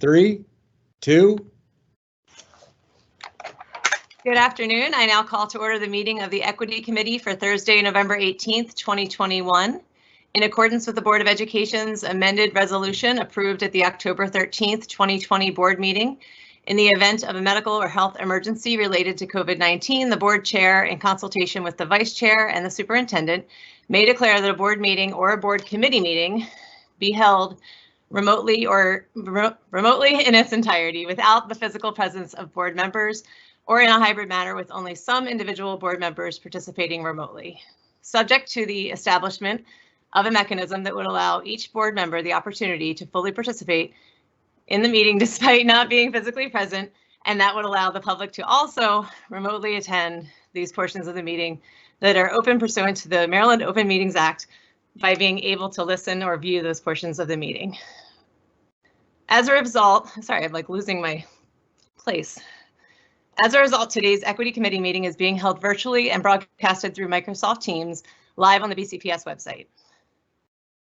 3, 2. Good afternoon. I now call to order the meeting of the Equity Committee for Thursday, November 18th, 2021. In accordance with the Board of Education's amended resolution approved at the October 13th, 2020 board meeting, in the event of a medical or health emergency related to COVID-19, the board chair, in consultation with the vice chair and the superintendent, may declare that a board meeting or a board committee meeting be held remotely in its entirety without the physical presence of board members, or in a hybrid manner with only some individual board members participating remotely, subject to the establishment of a mechanism that would allow each board member the opportunity to fully participate in the meeting despite not being physically present, and that would allow the public to also remotely attend these portions of the meeting that are open pursuant to the Maryland Open Meetings Act by being able to listen or view those portions of the meeting. As a result, sorry, I'm like losing my place. As a result, today's Equity Committee meeting is being held virtually and broadcasted through Microsoft Teams live on the BCPS website.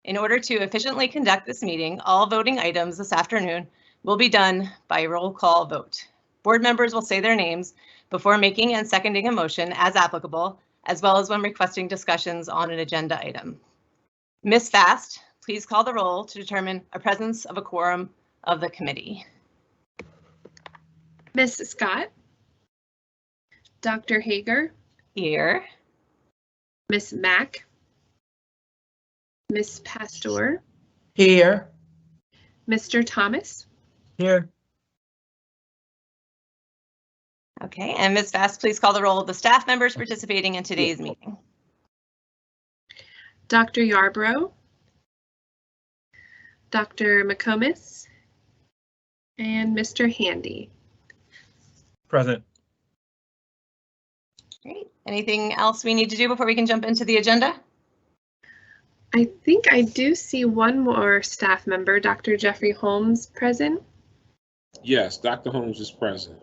In order to efficiently conduct this meeting, all voting items this afternoon will be done by roll call vote. Board members will say their names before making and seconding a motion as applicable, as well as when requesting discussions on an agenda item. Ms. Fast, please call the roll to determine a presence of a quorum of the committee. Ms. Scott. Dr. Hager. Here. Ms. Mack. Ms. Pastor. Here. Mr. Thomas. Here. Okay, and Ms. Fast, please call the roll of the staff members participating in today's meeting. Dr. Yarbrough. Dr. McComas. And Mr. Handy. Present. Great. Anything else we need to do before we can jump into the agenda? I think I do see one more staff member, Dr. Jeffrey Holmes, present. Yes, Dr. Holmes is present.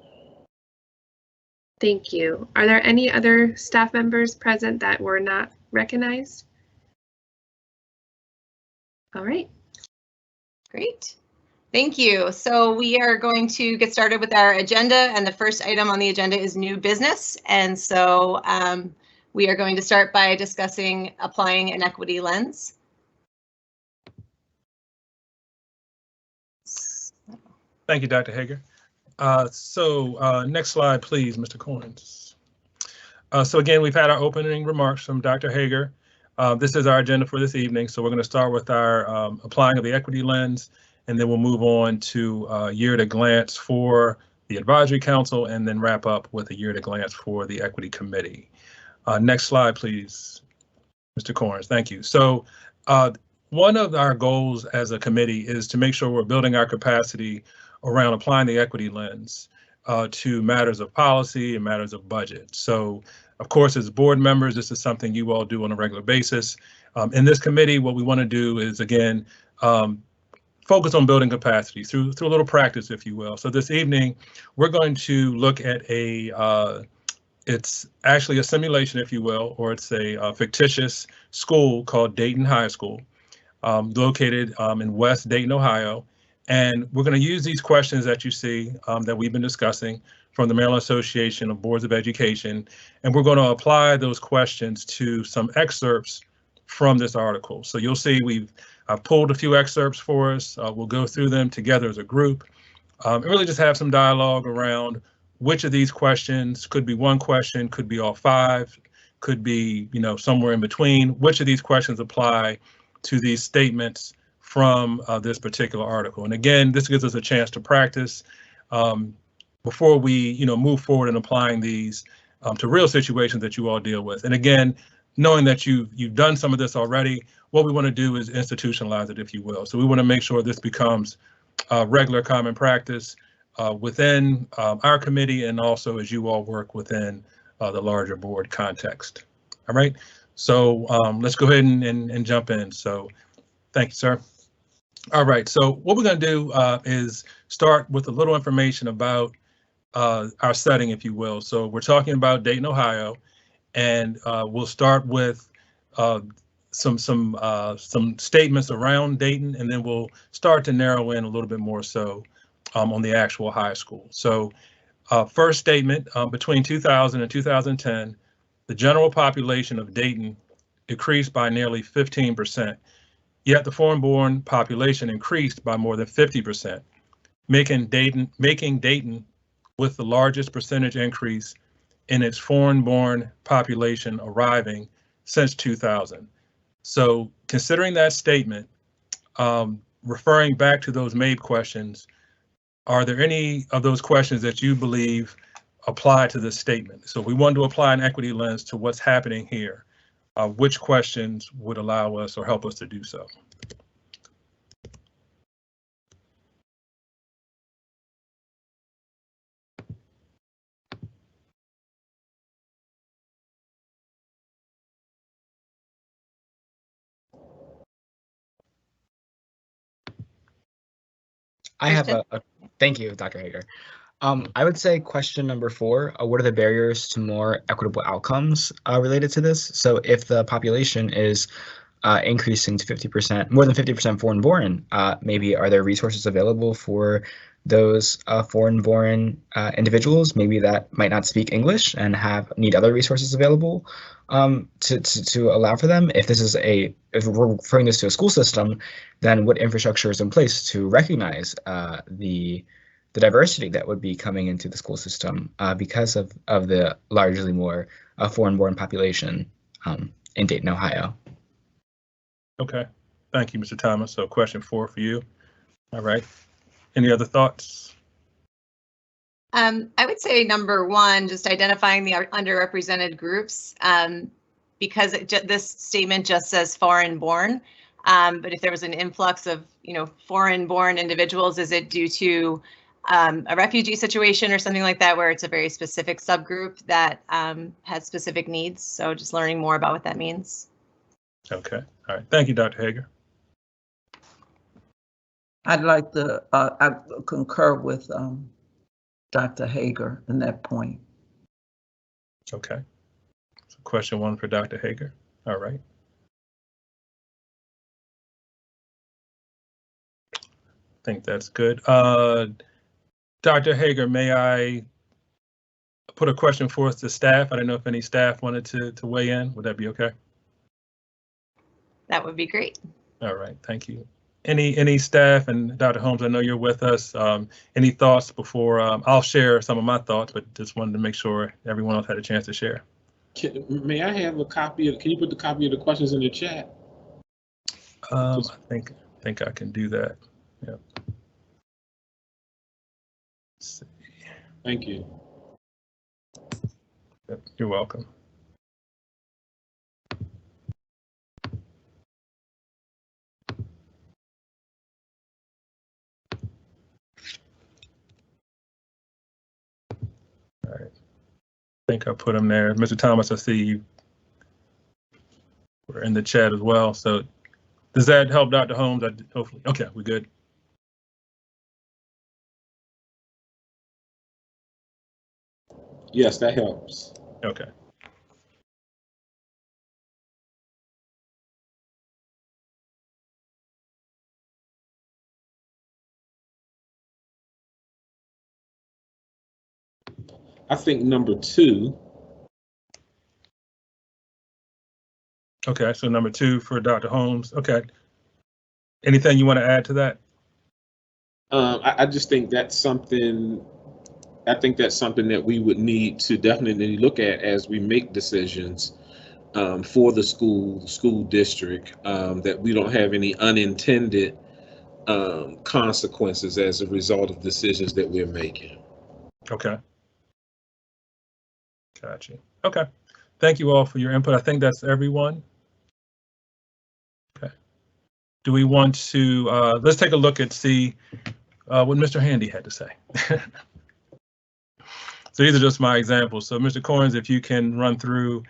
Thank you. Are there any other staff members present that were not recognized? All right. Great. Thank you. So we are going to get started with our agenda, and the first item on the agenda is new business. And so we are going to start by discussing applying an equity lens. Thank you, Dr. Hager. Next slide, please, Mr. Corns. So again, we've had our opening remarks from Dr. Hager. This is our agenda for this evening. So we're going to start with our applying of the equity lens, and then we'll move on to a year at a glance for the advisory council, and then wrap up with a year at a glance for the equity committee. Next slide, please, Mr. Corns. Thank you. So one of our goals as a committee is to make sure we're building our capacity around applying the equity lens to matters of policy and matters of budget. So, of course, as board members, this is something you all do on a regular basis. In this committee, what we want to do is, again, focus on building capacity through a little practice, if you will. So this evening, we're going to look at it's actually a simulation, if you will, or it's a fictitious school called Dayton High School, located in West Dayton, Ohio. And we're going to use these questions that you see that we've been discussing from the Maryland Association of Boards of Education, and we're going to apply those questions to some excerpts from this article. So you'll see I've pulled a few excerpts for us. We'll go through them together as a group and really just have some dialogue around which of these questions, could be one question, could be all five, could be, somewhere in between, which of these questions apply to these statements from this particular article. And again, this gives us a chance to practice before we, move forward in applying these to real situations that you all deal with. And again, knowing that you've done some of this already, what we want to do is institutionalize it, if you will. So we want to make sure this becomes regular common practice within our committee, and also as you all work within the larger board context. All right, so let's go ahead and jump in. So thank you, sir. All right, so what we're going to do is start with a little information about our setting, if you will. So we're talking about Dayton, Ohio, and we'll start with some statements around Dayton, and then we'll start to narrow in a little bit more so on the actual high school. So first statement, between 2000 and 2010, the general population of Dayton decreased by nearly 15%, yet the foreign-born population increased by more than 50%, making Dayton with the largest percentage increase in its foreign-born population arriving since 2000. So considering that statement, referring back to those MABE questions, are there any of those questions that you believe apply to this statement? So if we want to apply an equity lens to what's happening here, which questions would allow us or help us to do so? I have thank you, Dr. Hager. I would say question number 4, what are the barriers to more equitable outcomes related to this? So if the population is increasing to 50%, more than 50% foreign-born, maybe are there resources available for those foreign-born individuals, maybe that might not speak English and need other resources available to allow for them? If we're referring this to a school system, then what infrastructure is in place to recognize the diversity that would be coming into the school system because of the largely more foreign-born population in Dayton, Ohio? Okay, thank you, Mr. Thomas. So question 4 for you. All right, any other thoughts? I would say number 1, just identifying the underrepresented groups, because this statement just says foreign-born. But if there was an influx of, foreign-born individuals, is it due to a refugee situation or something like that, where it's a very specific subgroup that has specific needs? So just learning more about what that means. Okay, all right. Thank you, Dr. Hager. I'd like to I concur with Dr. Hager in that point. Okay, so question 1 for Dr. Hager. All right. I think that's good. Dr. Hager, may I put a question forth to staff? I don't know if any staff wanted to weigh in. Would that be okay? That would be great. All right, thank you. Any staff, and Dr. Holmes, I know you're with us. Any thoughts before I'll share some of my thoughts, but just wanted to make sure everyone else had a chance to share. May I have a copy can you put the copy of the questions in the chat? I think I can do that. Yeah. Let's see. Thank you. Yep, you're welcome. All right. I think I put them there. Mr. Thomas, I see you were in the chat as well. So does that help, Dr. Holmes? Hopefully. Okay, we're good. Yes, that helps. Okay. I think number 2. Okay, so number 2 for Dr. Holmes. Okay. Anything you want to add to that? I just think that's something. I think that's something that we would need to definitely look at as we make decisions for the school district, that we don't have any unintended consequences as a result of decisions that we're making. Okay. Gotcha. Okay. Thank you all for your input. I think that's everyone. Okay. Do we want to, let's take a look at see what Mr. Handy had to say. So these are just my examples. So Mr. Corns, if you can run through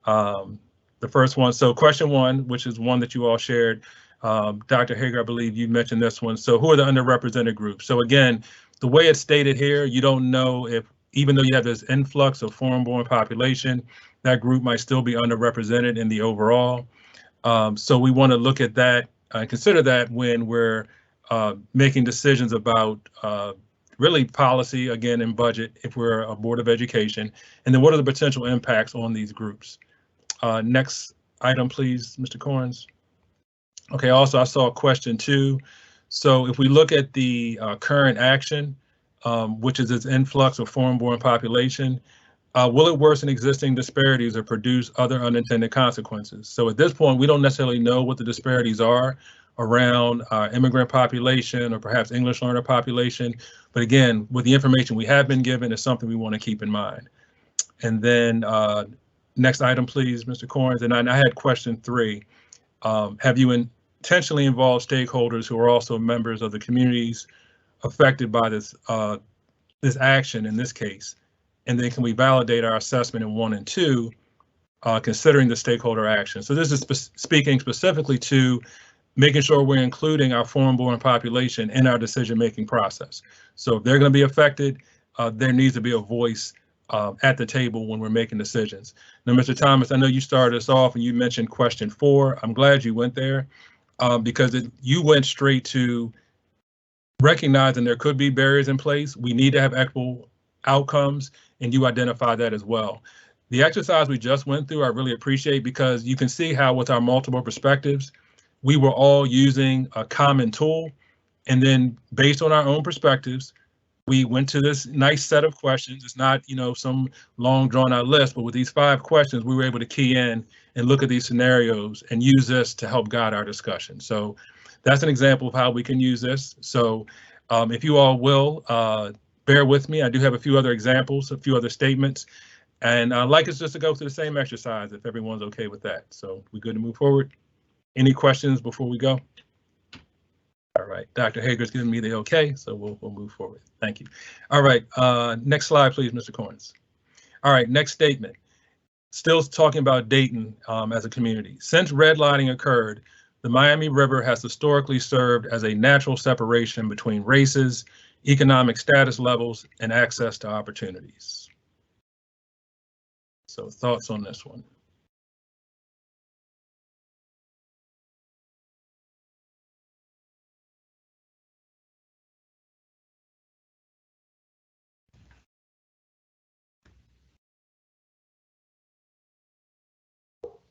the first one. So question 1, which is one that you all shared. Dr. Hager, I believe you mentioned this one. So who are the underrepresented groups? So again, the way it's stated here, you don't know if, even though you have this influx of foreign-born population, that group might still be underrepresented in the overall. So we want to look at that, consider that when we're making decisions about really policy, again, and budget if we're a Board of Education, and then what are the potential impacts on these groups? Next item, please, Mr. Corns. Okay, also I saw question 2. So if we look at the current action, which is its influx of foreign-born population, will it worsen existing disparities or produce other unintended consequences? So at this point, we don't necessarily know what the disparities are around immigrant population or perhaps English learner population. But again, with the information we have been given, is something we want to keep in mind. And then next item, please, Mr. Corns. And I had question 3. Have you intentionally involved stakeholders who are also members of the communities affected by this action in this case? And then can we validate our assessment in 1 and 2, considering the stakeholder action? So this is speaking specifically to making sure we're including our foreign-born population in our decision-making process. So if they're going to be affected, there needs to be a voice at the table when we're making decisions. Now, Mr. Thomas, I know you started us off and you mentioned question 4. I'm glad you went there because you went straight to recognizing there could be barriers in place. We need to have equitable outcomes, and you identify that as well. The exercise we just went through, I really appreciate, because you can see how with our multiple perspectives, we were all using a common tool, and then based on our own perspectives, we went to this nice set of questions. It's not, some long drawn out list, but with these 5 questions, we were able to key in and look at these scenarios and use this to help guide our discussion. So that's an example of how we can use this. So if you all will, bear with me. I do have a few other examples, a few other statements, and I'd like us just to go through the same exercise if everyone's okay with that. So we good to move forward? Any questions before we go? All right, Dr. Hager's giving me the okay, so we'll move forward. Thank you. All right, next slide, please, Mr. Corns. All right, next statement. Still talking about Dayton as a community. Since redlining occurred, the Miami River has historically served as a natural separation between races, economic status levels, and access to opportunities. So thoughts on this one?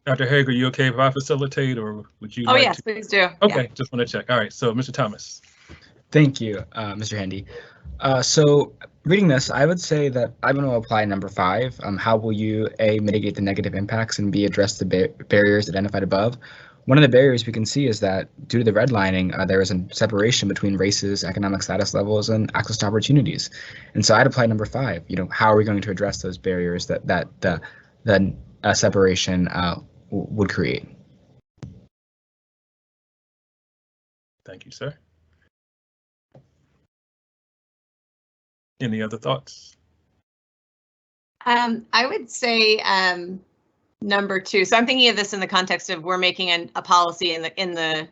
Dr. Hager, you okay if I facilitate, or would you like yes, to? Please do. Okay, Yeah. just want to check. All right, so Mr. Thomas. Thank you, Mr. Handy. So reading this, I would say that I'm going to apply number 5. How will you A, mitigate the negative impacts, and B, address the barriers identified above? One of the barriers we can see is that due to the redlining, there is a separation between races, economic status levels, and access to opportunities. And so I'd apply number 5. How are we going to address those barriers that the separation would create? Thank you, sir. Any other thoughts? I would say number 2. So I'm thinking of this in the context of we're making a policy in the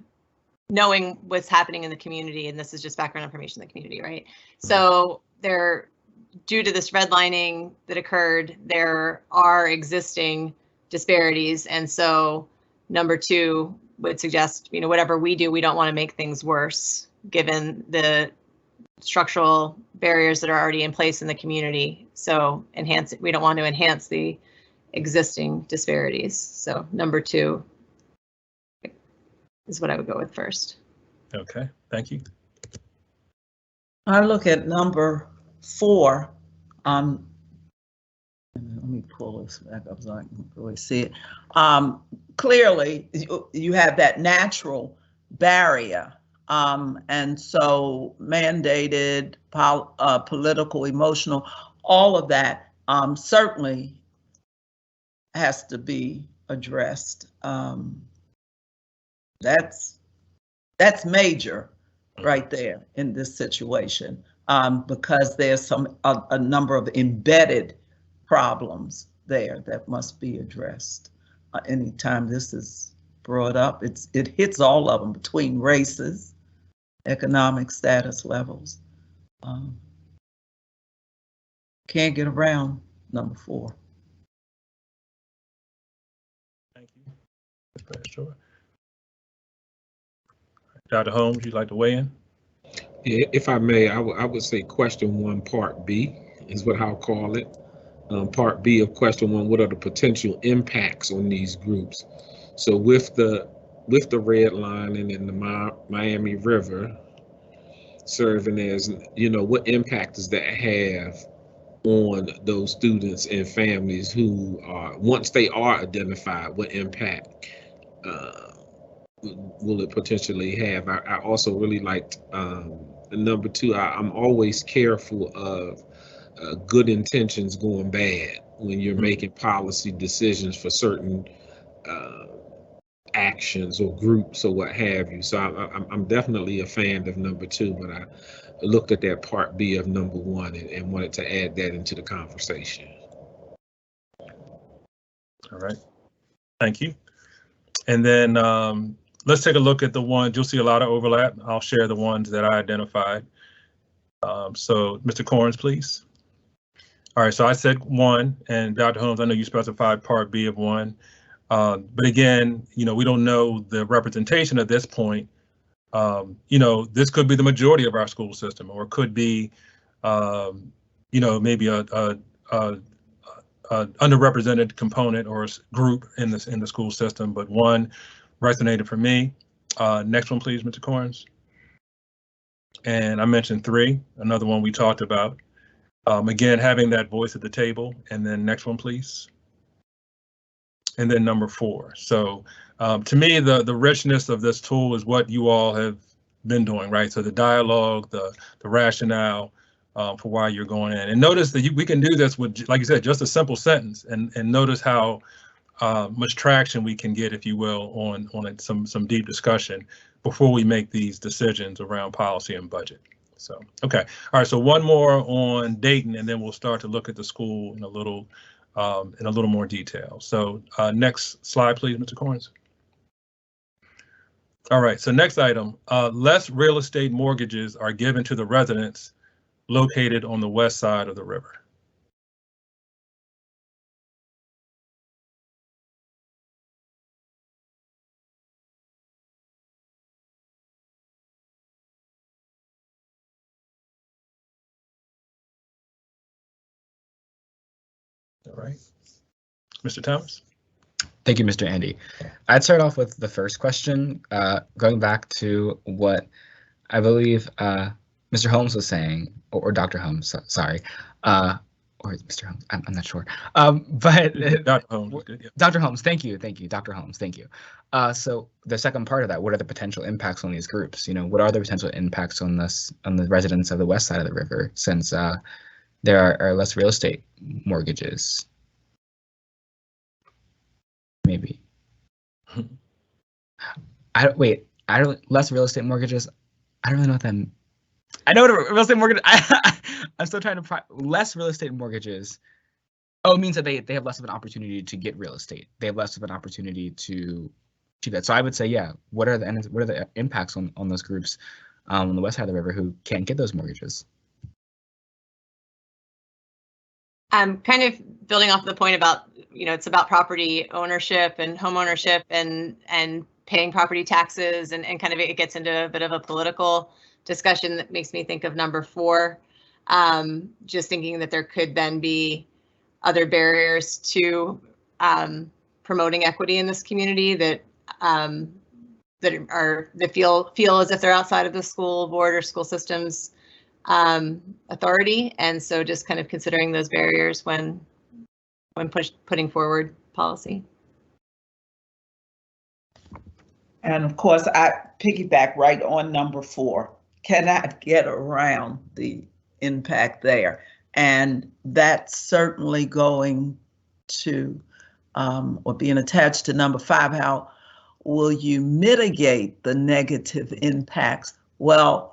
knowing what's happening in the community, and this is just background information in the community, right? So due to this redlining that occurred, there are existing disparities, and so number 2 would suggest, whatever we do, we don't want to make things worse given the structural barriers that are already in place in the community. So we don't want to enhance the existing disparities. So number 2 is what I would go with first. Okay, thank you. I look at number 4. Let me pull this back up so I can really see it. Clearly, you have that natural barrier. And so mandated, political, emotional, all of that certainly has to be addressed. That's major right there in this situation, because there's a number of embedded problems there that must be addressed. Anytime this is brought up, it hits all of them between races, economic status levels. Can't get around number 4. Thank you. Sure. Dr. Holmes, you'd like to weigh in? If I may, I would say question 1, part B is what I'll call it. Part B of question 1, what are the potential impacts on these groups? So with the red line and in the Miami River serving as, what impact does that have on those students and families who are, once they are identified, what impact will it potentially have? I also really liked number 2. I'm always careful of good intentions going bad when you're making policy decisions for certain actions or groups or what have you. So I'm definitely a fan of number 2, but I looked at that part B of number 1 and wanted to add that into the conversation. All right, thank you. And then let's take a look at the ones. You'll see a lot of overlap. I'll share the ones that I identified. So Mr. Corns, please. All right, so I said 1, and Dr. Holmes, I know you specified part B of 1. But again, we don't know the representation at this point. This could be the majority of our school system, or it could be, maybe a underrepresented component or group in the school system. But 1 resonated for me. Next one, please, Mr. Corns. And I mentioned 3, another one we talked about. Again, having that voice at the table. And then next one, please. And then number 4. So to me, the richness of this tool is what you all have been doing, right? So the dialogue, the rationale for why you're going in. And notice that we can do this with, like you said, just a simple sentence. And notice how much traction we can get, if you will, on some deep discussion before we make these decisions around policy and budget. So, okay. All right. So 1 more on Dayton, and then we'll start to look at the school in a little more detail. So next slide, please, Mr. Corns. All right, so next item, less real estate mortgages are given to the residents located on the west side of the river. All right, Mr. Thomas. Thank you, Mr. Andy. I'd start off with the first question, going back to what I believe Mr. Holmes was saying, or Dr. Holmes, sorry, or Mr. Holmes, I'm not sure. But Dr. Holmes was good, yeah. Dr. Holmes, thank you, Dr. Holmes, thank you. So the second part of that, what are the potential impacts on these groups? What are the potential impacts on the residents of the west side of the river, since there are less real estate mortgages? Maybe. Less real estate mortgages. I don't really know what that. I know what a real estate mortgage. I'm still trying to. Less real estate mortgages. Oh, it means that they have less of an opportunity to get real estate. They have less of an opportunity to do that. So I would say, yeah. What are the impacts on those groups on the west side of the river who can't get those mortgages? I'm kind of building off the point about, it's about property ownership and home ownership and paying property taxes, and kind of it gets into a bit of a political discussion that makes me think of number 4. Just thinking that there could then be other barriers to promoting equity in this community that feel as if they're outside of the school board or school system's authority, and so just kind of considering those barriers when putting forward policy. And of course, I piggyback right on number 4. Cannot get around the impact there, and that's certainly going to or being attached to number 5. How will you mitigate the negative impacts? Well,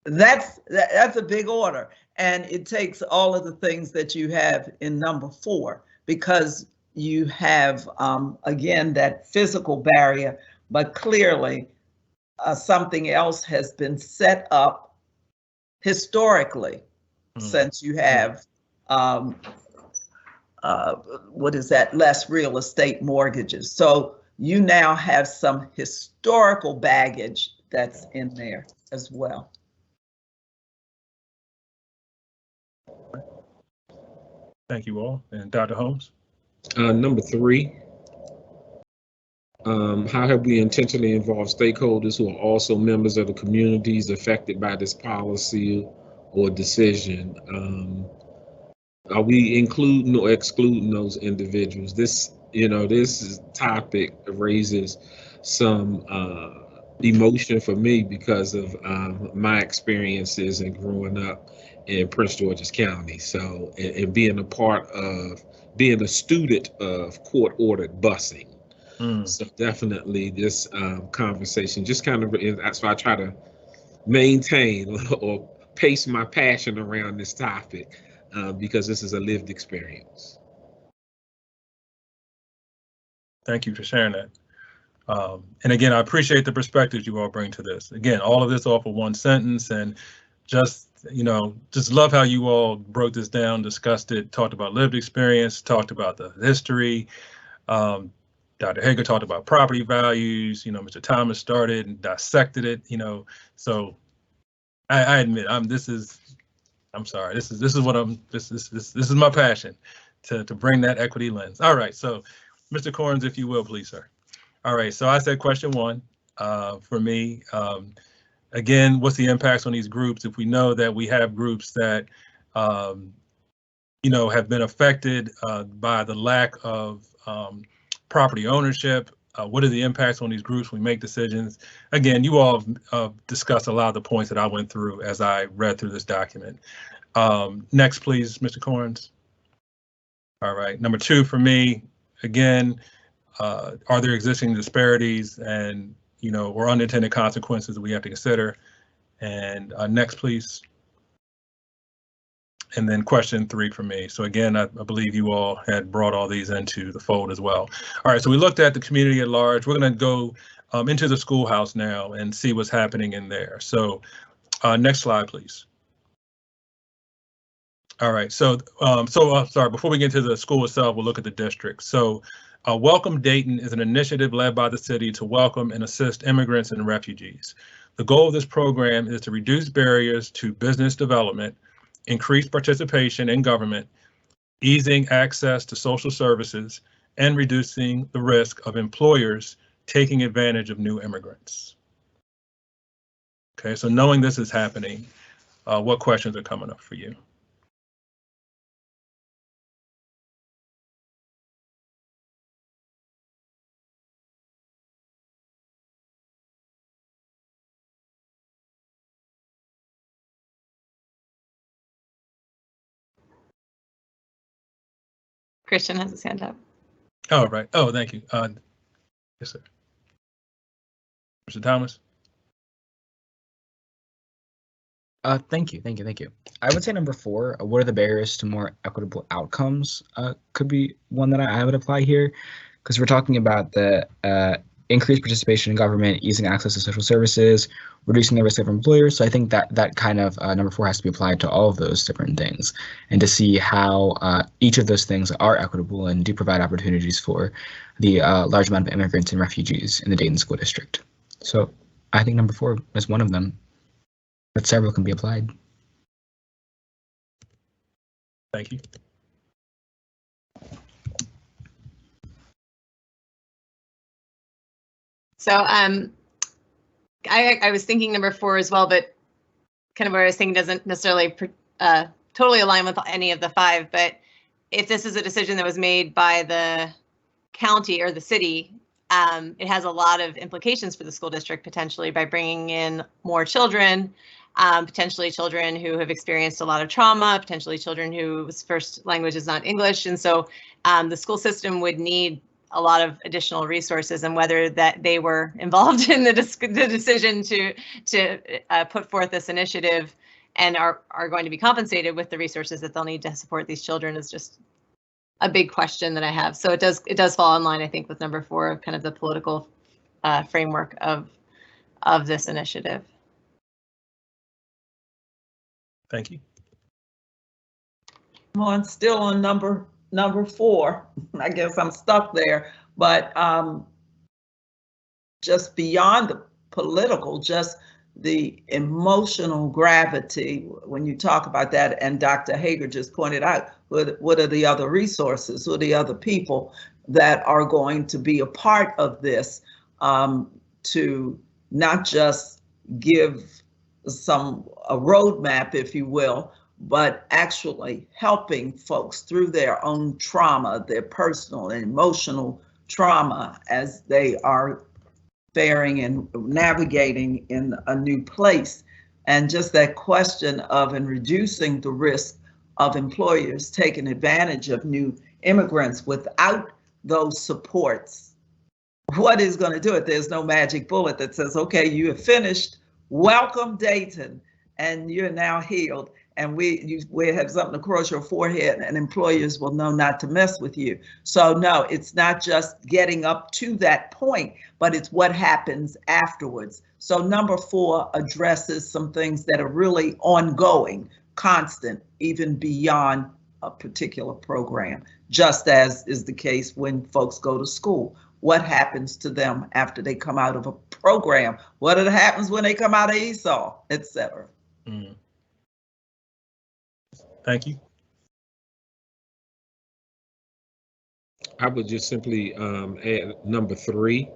that's a big order, and it takes all of the things that you have in number 4, because you have again that physical barrier, but clearly something else has been set up historically, since you have less real estate mortgages. So you now have some historical baggage that's in there. as well. Thank you all. And Dr. Holmes? Number 3, how have we intentionally involved stakeholders who are also members of the communities affected by this policy or decision? Are we including or excluding those individuals? This topic raises some emotion for me because of my experiences and growing up in Prince George's County. So, and being being a student of court-ordered busing. So definitely this conversation just kind of, that's why I try to maintain or pace my passion around this topic because this is a lived experience. Thank you for sharing that. And again, I appreciate the perspectives you all bring to this. Again, all of this off of one sentence, and just love how you all broke this down, discussed it, talked about lived experience, talked about the history. Dr. Hager talked about property values. Mr. Thomas started and dissected it. So I admit this is my passion to bring that equity lens. All right, so Mr. Corns, if you will, please, sir. All right, so I said question 1 for me. Again, what's the impacts on these groups? If we know that we have groups that have been affected by the lack of property ownership, what are the impacts on these groups when we make decisions? Again, you all have discussed a lot of the points that I went through as I read through this document. Next, please, Mr. Corns. All right, number 2 for me, again, are there existing disparities and, or unintended consequences that we have to consider? And next, please. And then question 3 for me. So again, I believe you all had brought all these into the fold as well. All right, so we looked at the community at large. We're going to go into the schoolhouse now and see what's happening in there. So next slide, please. All right, so sorry, before we get into the school itself, we'll look at the district. So Welcome Dayton is an initiative led by the city to welcome and assist immigrants and refugees. The goal of this program is to reduce barriers to business development, increase participation in government, easing access to social services, and reducing the risk of employers taking advantage of new immigrants. Okay, so knowing this is happening, what questions are coming up for you? Christian has his hand up. Oh, right. Oh, thank you. Yes, sir. Mr. Thomas? Thank you. I would say number 4, what are the barriers to more equitable outcomes could be one that I would apply here, because we're talking about the increased participation in government, easing access to social services, reducing the risk of employers. So I think that kind of number 4 has to be applied to all of those different things, and to see how each of those things are equitable and do provide opportunities for the large amount of immigrants and refugees in the Dayton School District. So I think number 4 is one of them, but several can be applied. Thank you. So I was thinking number 4 as well, but kind of what I was thinking doesn't necessarily totally align with any of the 5. But if this is a decision that was made by the county or the city, it has a lot of implications for the school district, potentially by bringing in more children, potentially children who have experienced a lot of trauma, potentially children whose first language is not English. And so the school system would need a lot of additional resources, and whether that they were involved in the decision to put forth this initiative and are going to be compensated with the resources that they'll need to support these children is just a big question that I have. So it does fall in line, I think, with number 4 of kind of the political framework of this initiative. Thank you. Well, still on number 4. I guess I'm stuck there, but just beyond the political, just the emotional gravity when you talk about that, and Dr. Hager just pointed out, what are the other resources, who are the other people that are going to be a part of this, to not just give a roadmap, if you will, but actually helping folks through their own trauma, their personal and emotional trauma, as they are faring and navigating in a new place. And just that question of and reducing the risk of employers taking advantage of new immigrants without those supports. What is going to do it? There's no magic bullet that says, okay, you have finished, welcome Dayton, and you're now healed. And we have something across your forehead, and employers will know not to mess with you. So no, it's not just getting up to that point, but it's what happens afterwards. So number 4 addresses some things that are really ongoing, constant, even beyond a particular program, just as is the case when folks go to school. What happens to them after they come out of a program? What happens when they come out of ESOL, et cetera? Mm. Thank you. I would just simply add number 3.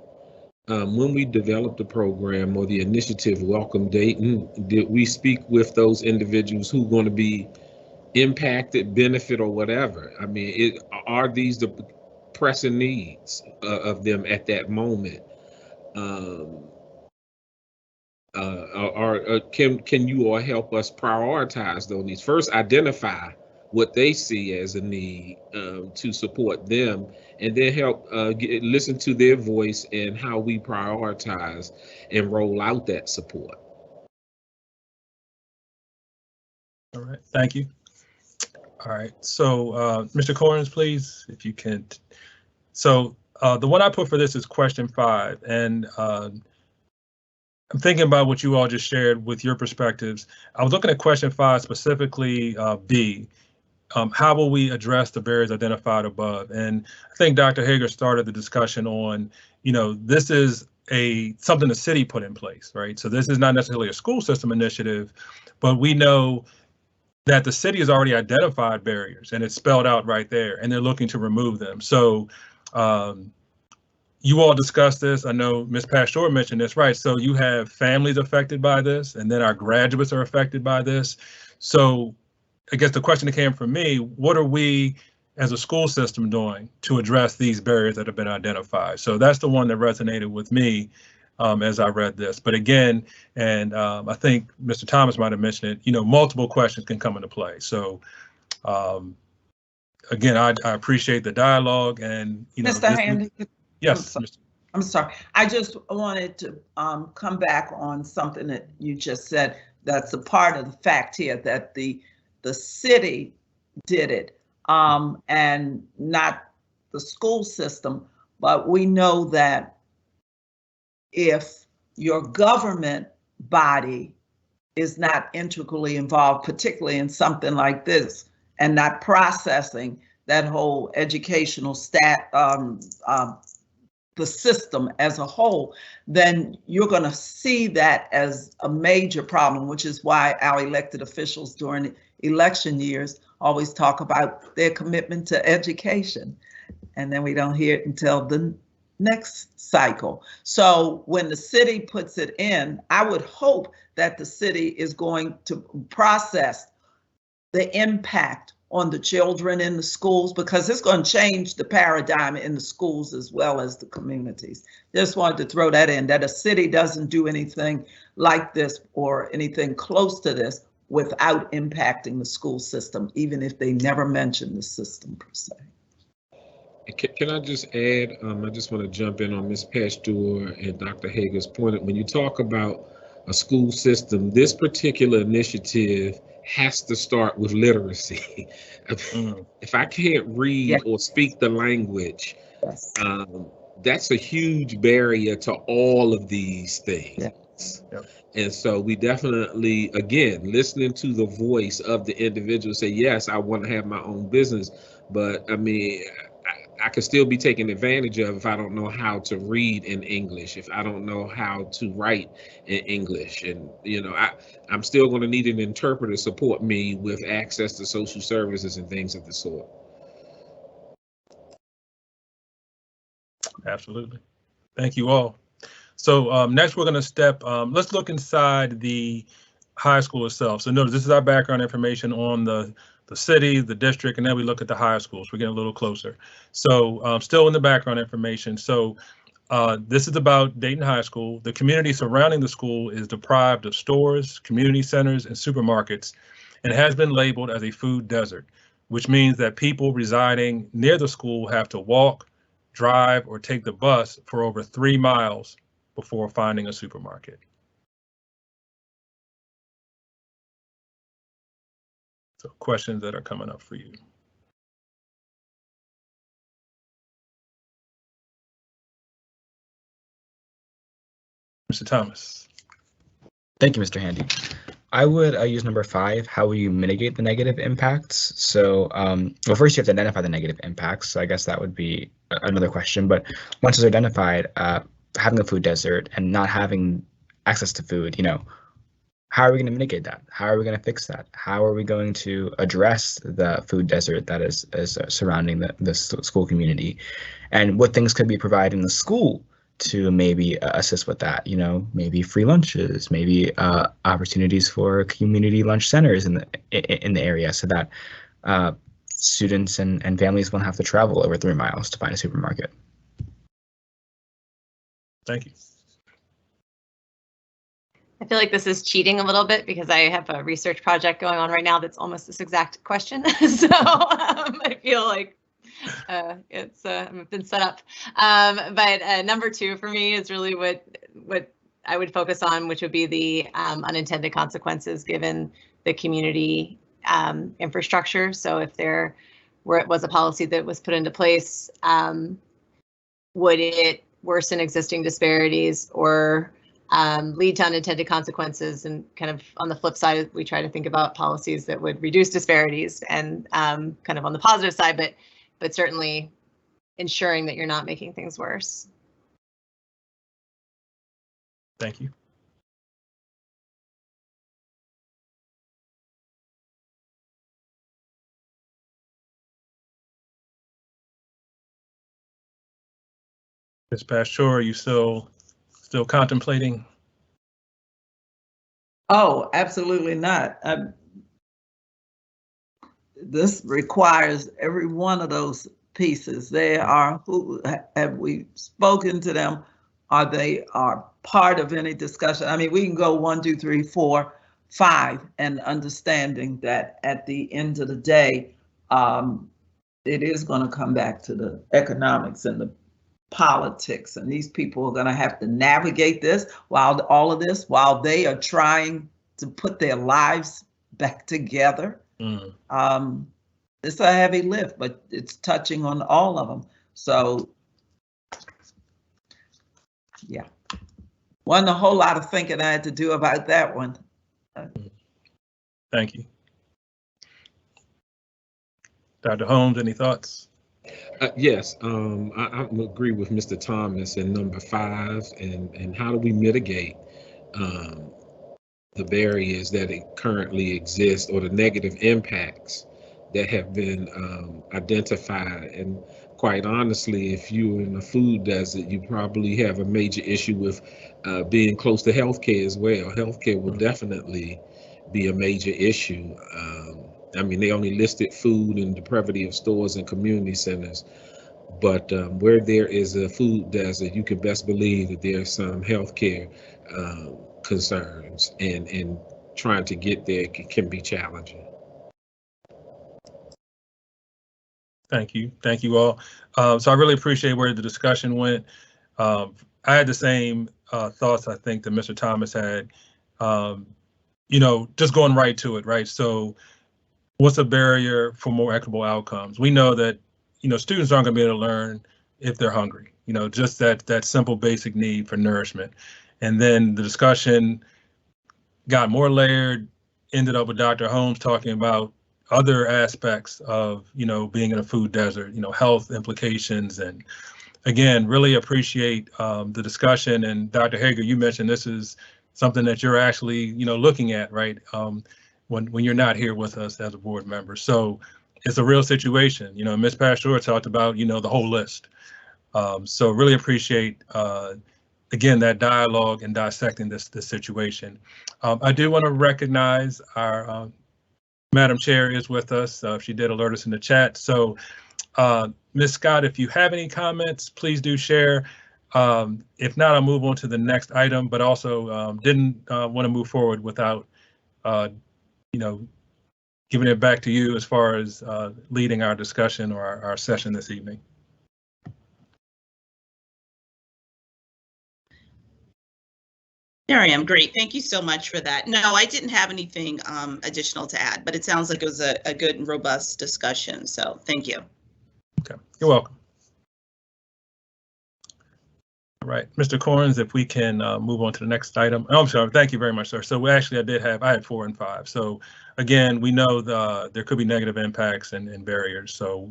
When we developed the program or the initiative Welcome Dayton, did we speak with those individuals who are going to be impacted, benefit, or whatever? I mean, are these the pressing needs of them at that moment? Can you all help us prioritize those needs? First, identify what they see as a need to support them, and then help listen to their voice and how we prioritize and roll out that support. All right, thank you. All right, so Mr. Corns, please, if you can. So the one I put for this is question 5, and I'm thinking about what you all just shared with your perspectives. I was looking at question 5, specifically B. How will we address the barriers identified above? And I think Dr. Hager started the discussion on, this is something the city put in place, right? So this is not necessarily a school system initiative, but we know that the city has already identified barriers, and it's spelled out right there, and they're looking to remove them. So you all discussed this. I know Ms. Pastor mentioned this, right? So you have families affected by this, and then our graduates are affected by this. So I guess the question that came from me, what are we as a school system doing to address these barriers that have been identified? So that's the one that resonated with me as I read this. But again, and I think Mr. Thomas might have mentioned it, multiple questions can come into play. So again, I appreciate the dialogue, and Mr. Handy. Yes. I'm sorry. I just wanted to come back on something that you just said. That's a part of the fact here, that the city did it and not the school system. But we know that if your government body is not integrally involved, particularly in something like this, and not processing that whole educational the system as a whole, then you're going to see that as a major problem, which is why our elected officials during election years always talk about their commitment to education. And then we don't hear it until the next cycle. So when the city puts it in, I would hope that the city is going to process the impact on the children in the schools, because it's going to change the paradigm in the schools as well as the communities. Just wanted to throw that in, that a city doesn't do anything like this or anything close to this without impacting the school system, even if they never mention the system per se. Can I just add, I just want to jump in on Ms. Pastor and Dr. Hager's point. When you talk about a school system, this particular initiative has to start with literacy. If I can't read or speak the language, that's a huge barrier to all of these things. And so we definitely, again, listening to the voice of the individual, say, yes, I want to have my own business, but I mean, I could still be taken advantage of if I don't know how to read in English, if I don't know how to write in English. And, you know, I'm still going to need an interpreter to support me with access to social services and things of the sort. Absolutely. Thank you all. So next we're going to let's look inside the high school itself. So notice this is our background information on the city, the district, and then we look at the high schools. We're getting a little closer. So still in the background information. So this is about Dayton High School. The community surrounding the school is deprived of stores, community centers, and supermarkets, and has been labeled as a food desert, which means that people residing near the school have to walk, drive, or take the bus for over 3 miles before finding a supermarket. So questions that are coming up for you. Mr. Thomas. Thank you, Mr. Handy. I would use number 5. How will you mitigate the negative impacts? So, well, first you have to identify the negative impacts. So I guess that would be another question. But once it's identified, having a food desert and not having access to food, you know, how are we going to mitigate that? How are we going to fix that? How are we going to address the food desert that is surrounding the school community? And what things could be provided in the school to maybe assist with that? You know, maybe free lunches, maybe opportunities for community lunch centers in the area, so that students and families won't have to travel over 3 miles to find a supermarket. Thank you. I feel like this is cheating a little bit because I have a research project going on right now that's almost this exact question. So I feel like it's been set up. But number 2 for me is really what I would focus on, which would be the unintended consequences given the community infrastructure. So if there was a policy that was put into place, would it worsen existing disparities or lead to unintended consequences? And kind of on the flip side, we try to think about policies that would reduce disparities and kind of on the positive side, but certainly ensuring that you're not making things worse. Thank you. Ms. Pastor, are you still contemplating? Oh, absolutely not. This requires every one of those pieces. They are, who have we spoken to them? Are they part of any discussion? I mean, we can go 1, 2, 3, 4, 5, and understanding that at the end of the day, it is going to come back to the economics and the politics, and these people are going to have to navigate this while they are trying to put their lives back together. It's a heavy lift, but it's touching on all of them. So yeah, wasn't a whole lot of thinking I had to do about that one. Thank you. Dr. Holmes, any thoughts? Yes, I agree with Mr. Thomas in number 5, and how do we mitigate the barriers that currently exist or the negative impacts that have been identified. And quite honestly, if you're in a food desert, you probably have a major issue with being close to healthcare as well. Healthcare will definitely be a major issue. I mean, they only listed food and depravity of stores and community centers, but where there is a food desert, you can best believe that there's some healthcare concerns, and trying to get there can be challenging. Thank you all. So I really appreciate where the discussion went. I had the same thoughts I think that Mr. Thomas had. You know, just going right to it, right? So what's a barrier for more equitable outcomes? We know that, you know, students aren't going to be able to learn if they're hungry, you know, just that simple basic need for nourishment. And then the discussion got more layered, ended up with Dr. Holmes talking about, other aspects of, being in a food desert, health implications. And again, really appreciate the discussion. And Dr. Hager, you mentioned this is something that you're actually, looking at, right? When you're not here with us as a board member. So it's a real situation. Ms. Pastor talked about, the whole list. So really appreciate, again, that dialogue and dissecting this situation. I do want to recognize our Madam Chair is with us. She did alert us in the chat. So Ms. Scott, if you have any comments, please do share. If not, I'll move on to the next item, but also didn't want to move forward without, giving it back to you as far as leading our discussion or our session this evening. There I am. Great. Thank you so much for that. No, I didn't have anything additional to add, but it sounds like it was a good and robust discussion. So thank you. Okay, you're welcome. All right, Mr. Corns, if we can move on to the next item. Oh, I'm sorry. Thank you very much, sir. So actually, I had 4 and 5. So again, we know there could be negative impacts and barriers. So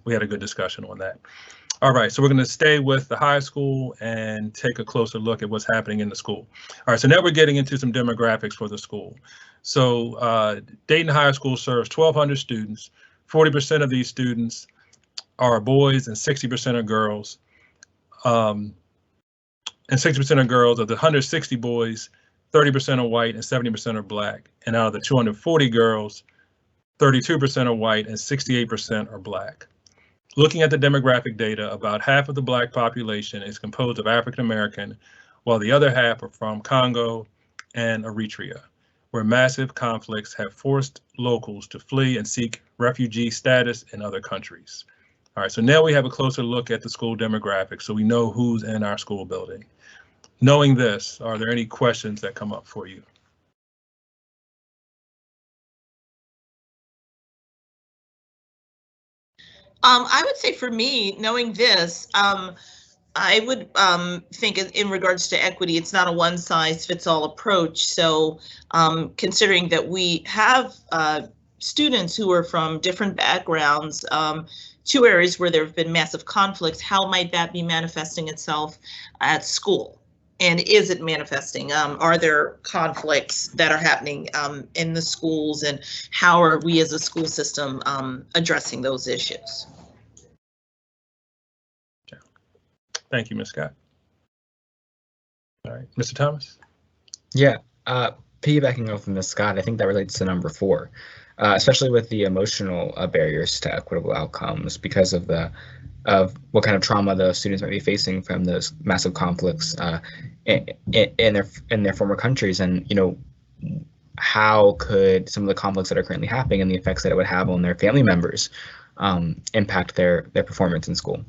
we had a good discussion on that. All right, so we're going to stay with the high school and take a closer look at what's happening in the school. All right, so now we're getting into some demographics for the school. So Dayton High School serves 1,200 students. 40% of these students are boys and 60% are girls. And 60% are girls. Of the 160 boys, 30% are white and 70% are black. And out of the 240 girls, 32% are white and 68% are black. Looking at the demographic data, about half of the black population is composed of African American, while the other half are from Congo and Eritrea, where massive conflicts have forced locals to flee and seek refugee status in other countries. All right, so now we have a closer look at the school demographics, so we know who's in our school building. Knowing this, are there any questions that come up for you? I would say for me, knowing this, I would think in regards to equity, it's not a one-size-fits-all approach. So considering that we have students who are from different backgrounds, 2 areas where there have been massive conflicts, how might that be manifesting itself at school? And is it manifesting? Are there conflicts that are happening in the schools, and how are we as a school system addressing those issues? Thank you, Ms. Scott. All right, Mr. Thomas? Yeah, piggybacking off of Ms. Scott, I think that relates to number 4, especially with the emotional barriers to equitable outcomes because of what kind of trauma the students might be facing from those massive conflicts in their former countries, and how could some of the conflicts that are currently happening and the effects that it would have on their family members impact their performance in school.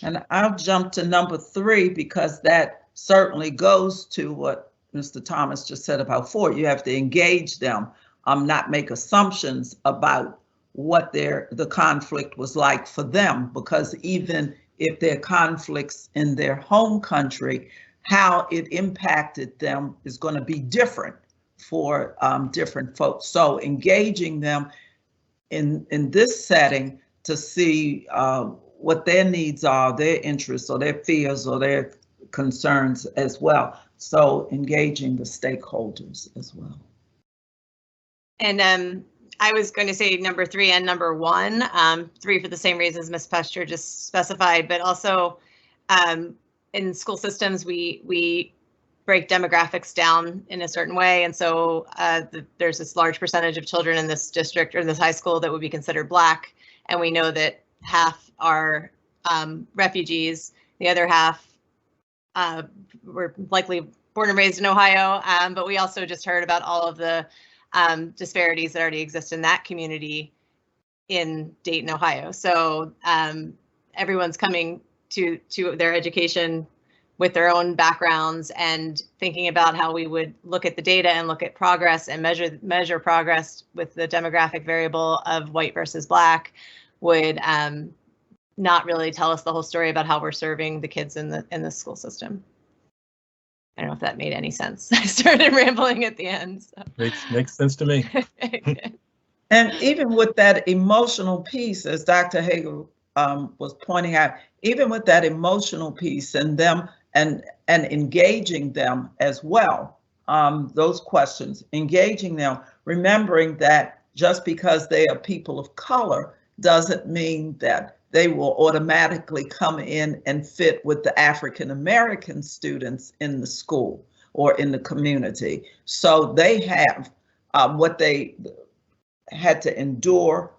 And I'll jump to number 3 because that certainly goes to what Mr. Thomas just said about 4. You have to engage them, not make assumptions about what the conflict was like for them, because even if there are conflicts in their home country, how it impacted them is going to be different for different folks. So engaging them in this setting to see what their needs are, their interests or their fears or their concerns as well. So engaging the stakeholders as well. And I was going to say number 3 and number 1, 3 for the same reasons Ms. Pester just specified, but also in school systems, we break demographics down in a certain way. And so there's this large percentage of children in this district or this high school that would be considered Black. And we know that half are refugees. The other half were likely born and raised in Ohio. But we also just heard about all of the disparities that already exist in that community in Dayton, Ohio. So everyone's coming to their education with their own backgrounds and thinking about how we would look at the data and look at progress and measure progress with the demographic variable of white versus Black would not really tell us the whole story about how we're serving the kids in the school system. I don't know if that made any sense. I started rambling at the end. So. Makes sense to me. And even with that emotional piece, as Dr. Hager was pointing out, even with that emotional piece and them and engaging them as well, those questions, engaging them, remembering that just because they are people of color doesn't mean that they will automatically come in and fit with the African American students in the school or in the community. So they have what they had to endure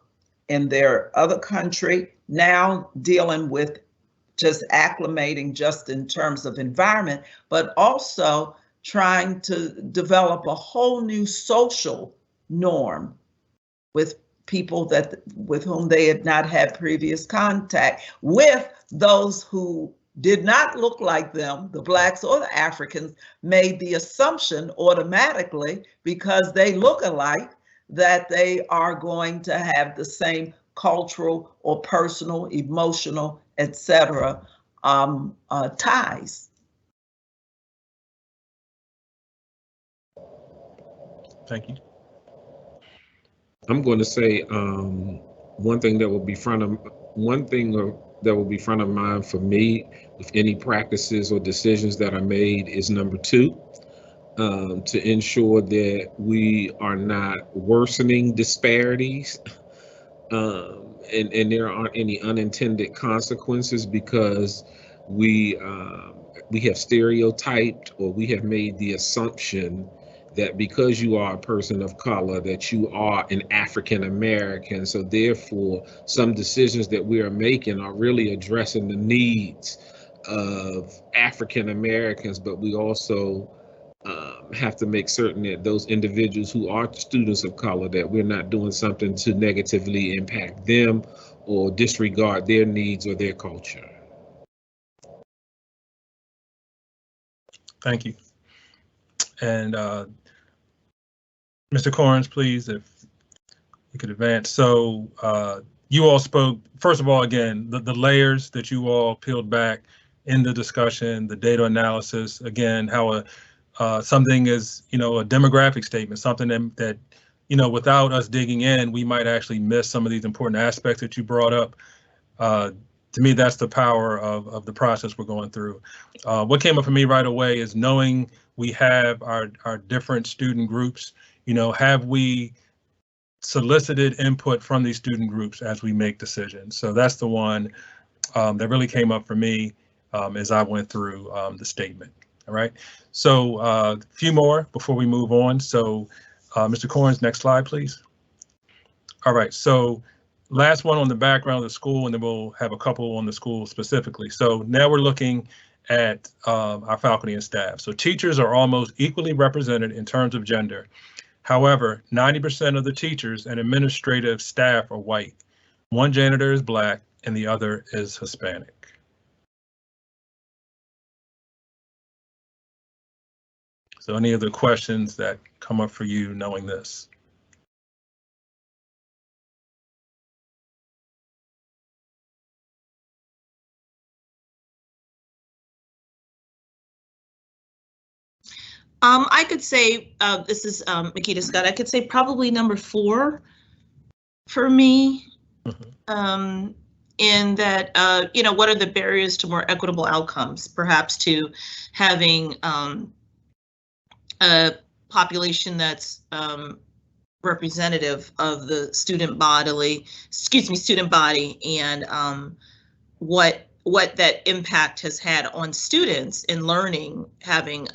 in their other country, now dealing with just acclimating just in terms of environment, but also trying to develop a whole new social norm with people with whom they had not had previous contact, with those who did not look like them, the Blacks or the Africans, made the assumption automatically because they look alike that they are going to have the same cultural or personal, emotional, etc. Ties. Thank you. I'm going to say one thing that will be front of mind for me with any practices or decisions that are made is number 2, to ensure that we are not worsening disparities, and there aren't any unintended consequences because we have stereotyped or we have made the assumption that because you are a person of color, that you are an African American. So therefore, some decisions that we are making are really addressing the needs of African Americans, but we also have to make certain that those individuals who are students of color, that we're not doing something to negatively impact them or disregard their needs or their culture. Thank you. And Mr. Corns, please, if you could advance. So you all spoke, first of all, again, the layers that you all peeled back in the discussion, the data analysis, again, how something is, a demographic statement, something that, without us digging in, we might actually miss some of these important aspects that you brought up. To me, that's the power of the process we're going through. What came up for me right away is knowing we have our different student groups. Have we solicited input from these student groups as we make decisions? So that's the one that really came up for me as I went through the statement. All right. So a few more before we move on. So Mr. Corns, next slide, please. All right. So last one on the background of the school, and then we'll have a couple on the school specifically. So now we're looking at our faculty and staff. So teachers are almost equally represented in terms of gender. However, 90% of the teachers and administrative staff are white. One janitor is Black and the other is Hispanic. So any other questions that come up for you knowing this? I could say, this is Makita Scott, I could say probably number 4 for me. In that, what are the barriers to more equitable outcomes? Perhaps to having a population that's representative of the student body, and what that impact has had on students in learning, having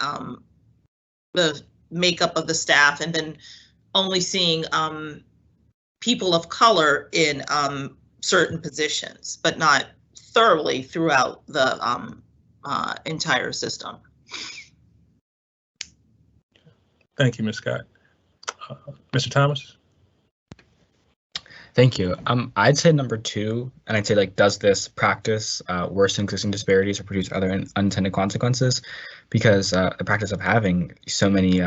the makeup of the staff, and then only seeing people of color in certain positions, but not thoroughly throughout the entire system. Thank you, Ms. Scott. Mr. Thomas? Thank you. I'd say number 2, and I'd say does this practice worsen existing disparities or produce other unintended consequences? Because the practice of having so many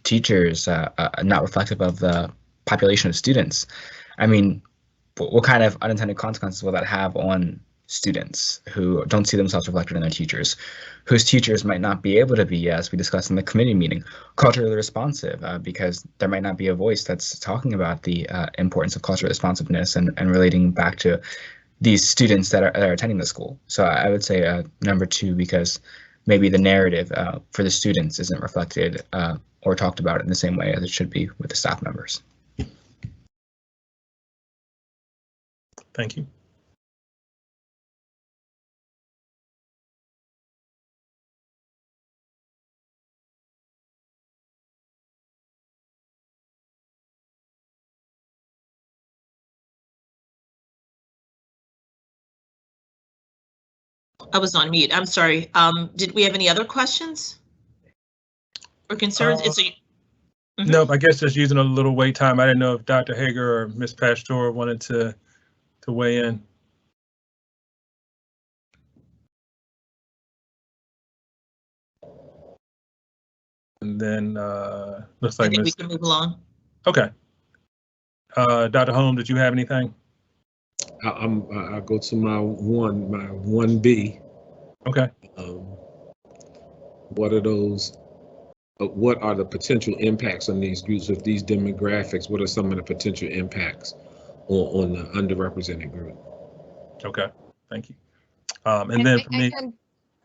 teachers not reflective of the population of students, I mean, what kind of unintended consequences will that have on students who don't see themselves reflected in their teachers, whose teachers might not be able to be, as we discussed in the committee meeting, culturally responsive, because there might not be a voice that's talking about the importance of cultural responsiveness and relating back to these students that are attending the school. So I would say number 2, because maybe the narrative for the students isn't reflected or talked about in the same way as it should be with the staff members. Thank you. I was on mute. I'm sorry. Did we have any other questions or concerns? Nope, I guess just using a little wait time. I didn't know if Dr. Hager or Ms. Pastor wanted to weigh in. And then looks I like think we can move along. Okay. Dr. Holmes, did you have anything? I'll go to my 1B. Okay. What are those? What are the potential impacts on these groups with these demographics? What are some of the potential impacts on the underrepresented group? Okay, thank you. And then for me,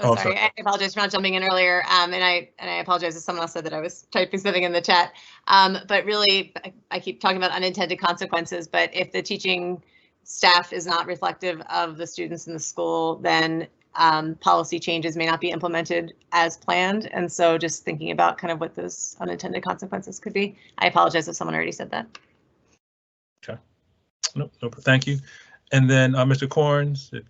sorry, I apologize for not jumping in earlier. And I apologize if someone else said that I was typing something in the chat. But really, I keep talking about unintended consequences. But if the teaching staff is not reflective of the students in the school, then policy changes may not be implemented as planned. And so just thinking about kind of what those unintended consequences could be. I apologize if someone already said that. Okay. No, thank you. And then Mr. Corns, if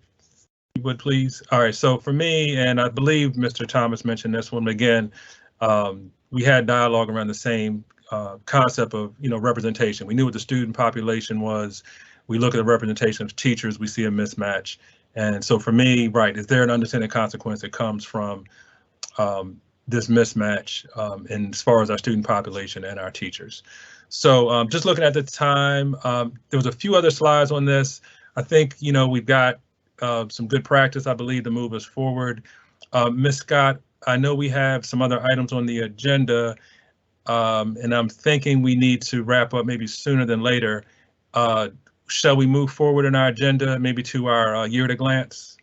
you would please. All right, so for me, and I believe Mr. Thomas mentioned this one again, we had dialogue around the same concept of, representation. We knew what the student population was. We look at the representation of teachers, we see a mismatch. And so for me, right, is there an unintended consequence that comes from this mismatch in as far as our student population and our teachers? So just looking at the time, there was a few other slides on this. I think, we've got some good practice, I believe, to move us forward. Ms. Scott, I know we have some other items on the agenda, and I'm thinking we need to wrap up maybe sooner than later. Shall we move forward in our agenda, maybe to our year at a glance?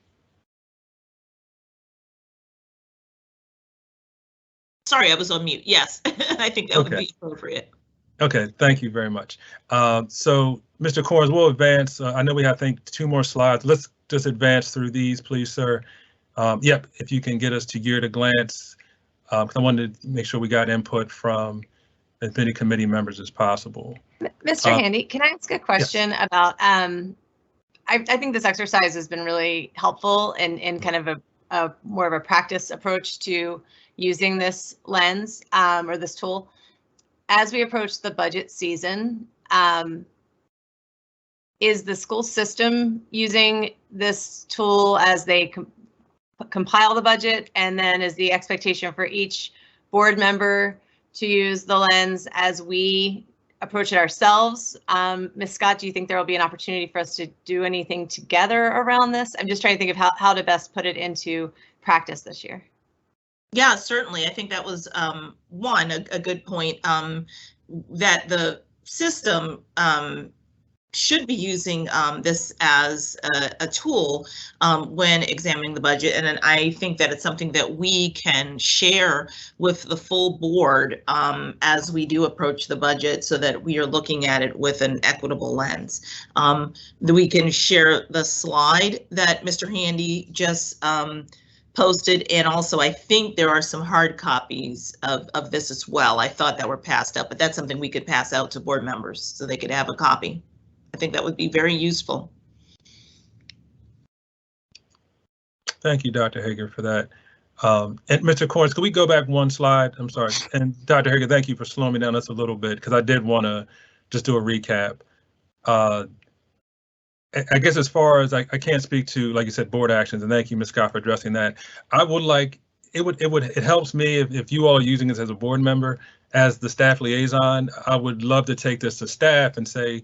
Sorry, I was on mute. Yes, I think that would be appropriate. Okay, thank you very much. So, Mr. Corns, we'll advance. I know we have, I think, 2 more slides. Let's just advance through these, please, sir. Yep, if you can get us to year at a glance. I wanted to make sure we got input from as many committee members as possible. Mr. Handy, can I ask a question about, I think this exercise has been really helpful in kind of a more of a practice approach to using this lens or this tool. As we approach the budget season, is the school system using this tool as they compile the budget, and then is the expectation for each board member to use the lens as we approach it ourselves? Ms. Scott, do you think there will be an opportunity for us to do anything together around this? I'm just trying to think of how to best put it into practice this year. Yeah, certainly. I think that was a good point, that the system should be using this as a tool when examining the budget. And then I think that it's something that we can share with the full board as we do approach the budget, so that we are looking at it with an equitable lens. We can share the slide that Mr. Handy just posted, and also I think there are some hard copies of this as well. I thought that were passed out, but that's something we could pass out to board members so they could have a copy. I think that would be very useful. Thank you, Dr. Hager, for that. And Mr. Corns, can we go back one slide? I'm sorry. And Dr. Hager, thank you for slowing me down just a little bit, because I did want to just do a recap. I guess as far as I can't speak to, like you said, board actions, and thank you, Ms. Scott, for addressing that. I would like, it helps me if you all are using this as a board member, as the staff liaison. I would love to take this to staff and say,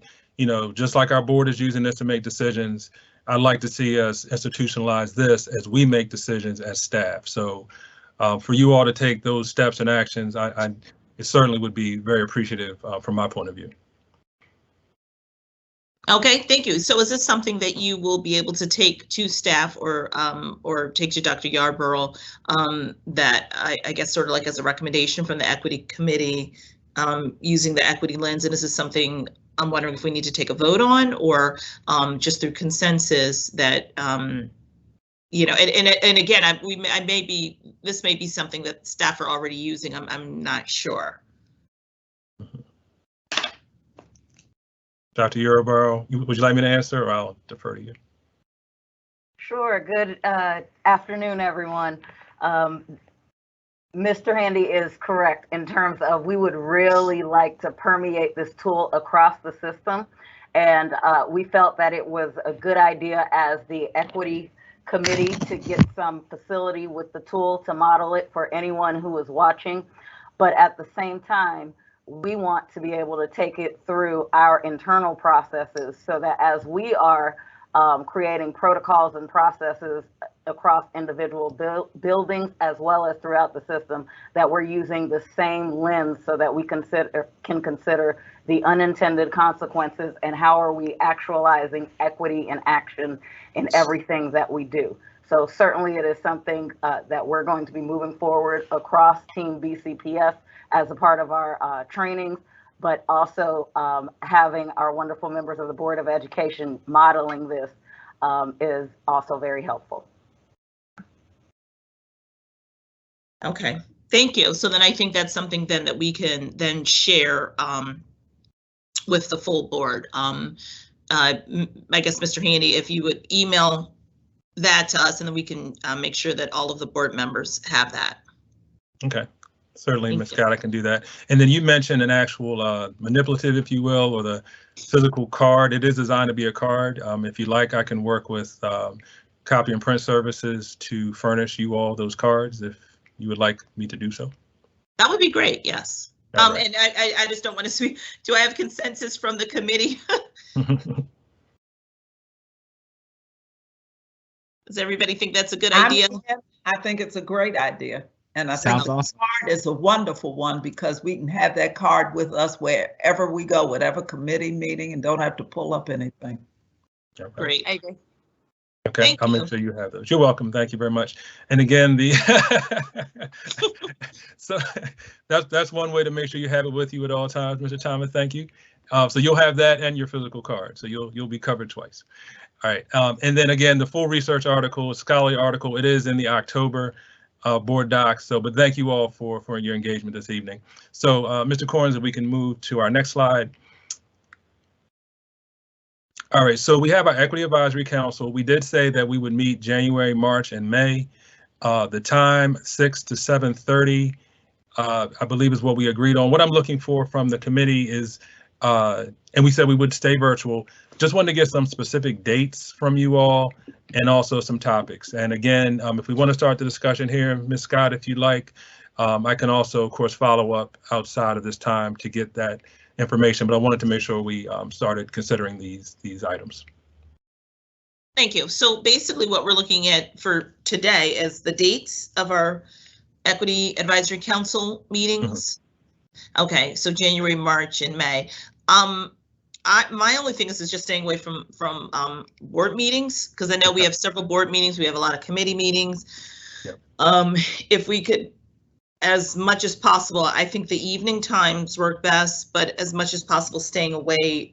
just like our board is using this to make decisions, I'd like to see us institutionalize this as we make decisions as staff. So for you all to take those steps and actions, it certainly would be very appreciative from my point of view. Okay, thank you. So is this something that you will be able to take to staff or take to Dr. Yarborough, that I guess sort of like as a recommendation from the equity committee, using the equity lens? And is this something I'm wondering if we need to take a vote on, or just through consensus that, you know, and again, this may be something that staff are already using. I'm not sure. Dr. Yarborough, would you like me to answer, or I'll defer to you? Sure. Good afternoon, everyone. Mr. Handy is correct in terms of we would really like to permeate this tool across the system. And we felt that it was a good idea as the equity committee to get some facility with the tool to model it for anyone who is watching. But at the same time, we want to be able to take it through our internal processes so that as we are creating protocols and processes across individual buildings as well as throughout the system, that we're using the same lens so that we can consider the unintended consequences and how are we actualizing equity in action in everything that we do. So certainly it is something that we're going to be moving forward across Team BCPS as a part of our trainings, but also having our wonderful members of the Board of Education modeling this is also very helpful. Okay, thank you. So then I think that's something then that we can then share with the full board. I guess, Mr. Handy, if you would email that to us, and then we can make sure that all of the board members have that. Okay. Certainly, Ms. Scott, I can do that. And then you mentioned an actual manipulative, if you will, or the physical card. It is designed to be a card. If you like, I can work with copy and print services to furnish you all those cards if you would like me to do so. That would be great, yes. Right. And I just don't want to speak. Do I have consensus from the committee? Does everybody think that's a good idea? I think it's a great idea. And I Sounds think awesome. the card is a wonderful one because we can have that card with us wherever we go, whatever committee meeting, and don't have to pull up anything. Okay. Great. I agree. Okay, Thank I'll you. make sure you have those. You're welcome. Thank you very much. And again, so that's one way to make sure you have it with you at all times, Mr. Thomas. Thank you. So you'll have that and your physical card, so you'll be covered twice. All right, and then again, the full research article, scholarly article, it is in the October board docs. So, but thank you all for your engagement this evening. So, Mr. Corns, if we can move to our next slide. All right, so we have our Equity Advisory Council. We did say that we would meet January, March, and May. The time 6 to 7:30, I believe, is what we agreed on. What I'm looking for from the committee is, and we said we would stay virtual. Just wanted to get some specific dates from you all and also some topics. And again, if we want to start the discussion here, Ms. Scott, if you'd like, I can also, of course, follow up outside of this time to get that information, but I wanted to make sure we started considering these items. Thank you. So basically what we're looking at for today is the dates of our Equity Advisory Council meetings. Mm-hmm. Okay, so January, March, and May. My only thing is just staying away from board meetings, because I know we have several board meetings. We have a lot of committee meetings. Yep. If we could, as much as possible, I think the evening times work best, but as much as possible, staying away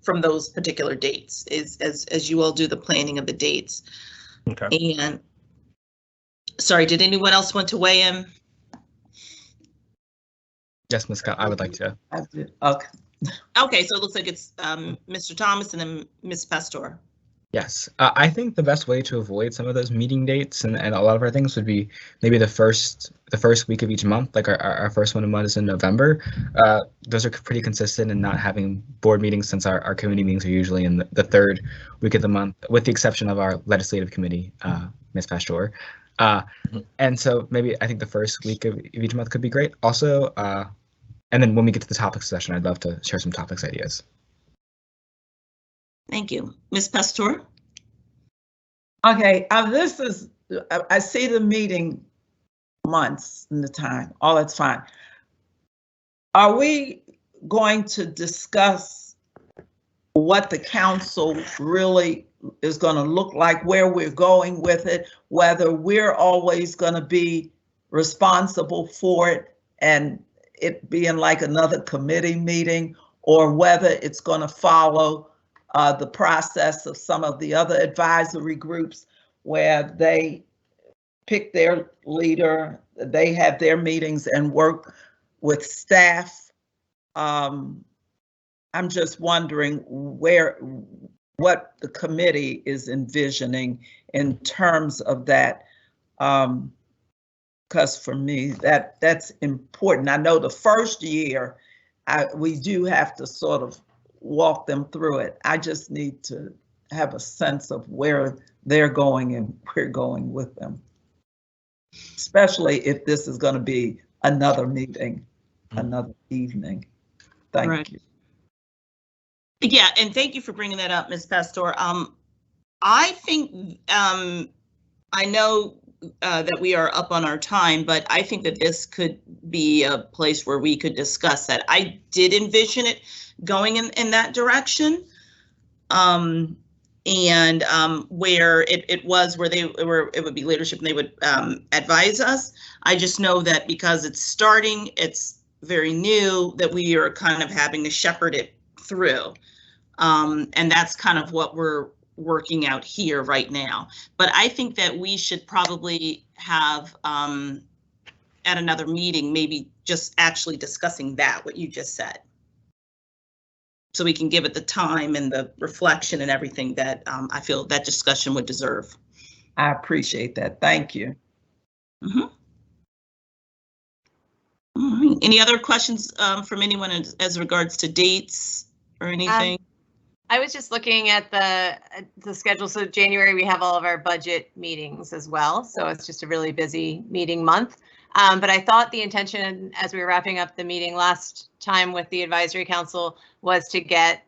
from those particular dates as you all do the planning of the dates. Okay. And sorry, did anyone else want to weigh in? Yes, Ms. Scott, I would like to. I did. Okay. Okay, so it looks like it's Mr. Thomas and then Ms. Pastor. Yes, I think the best way to avoid some of those meeting dates and a lot of our things would be maybe the first week of each month, like our first one of month is in November. Those are pretty consistent in not having board meetings, since our committee meetings are usually in the third week of the month, with the exception of our legislative committee, Ms. Pastor. And so maybe I think the first week of each month could be great. Also, and then when we get to the topics session, I'd love to share some topics ideas. Thank you. Ms. Pastor? Okay, this is, I see the meeting months and the time, all that's fine. Are we going to discuss what the council really is going to look like, where we're going with it, whether we're always going to be responsible for it and it being like another committee meeting, or whether it's going to follow the process of some of the other advisory groups where they pick their leader, they have their meetings and work with staff. I'm just wondering what the committee is envisioning in terms of that. Because for me, that's important. I know the first year, we do have to sort of walk them through it. I just need to have a sense of where they're going and we're going with them. Especially if this is going to be another meeting, another evening. Thank you. Yeah, and thank you for bringing that up, Ms. Pastor. I think, I know that we are up on our time, but I think that this could be a place where we could discuss that. I did envision it going in that direction. And where it would be leadership and they would advise us. I just know that because it's starting, it's very new, that we are kind of having to shepherd it through. And that's kind of what we're working out here right now. But I think that we should probably have at another meeting, maybe just actually discussing that, what you just said. So we can give it the time and the reflection and everything that I feel that discussion would deserve. I appreciate that. Thank you. Mm-hmm. All right. Any other questions from anyone as regards to dates or anything? I was just looking at the schedule. So January, we have all of our budget meetings as well. So it's just a really busy meeting month. But I thought the intention as we were wrapping up the meeting last time with the advisory council was to get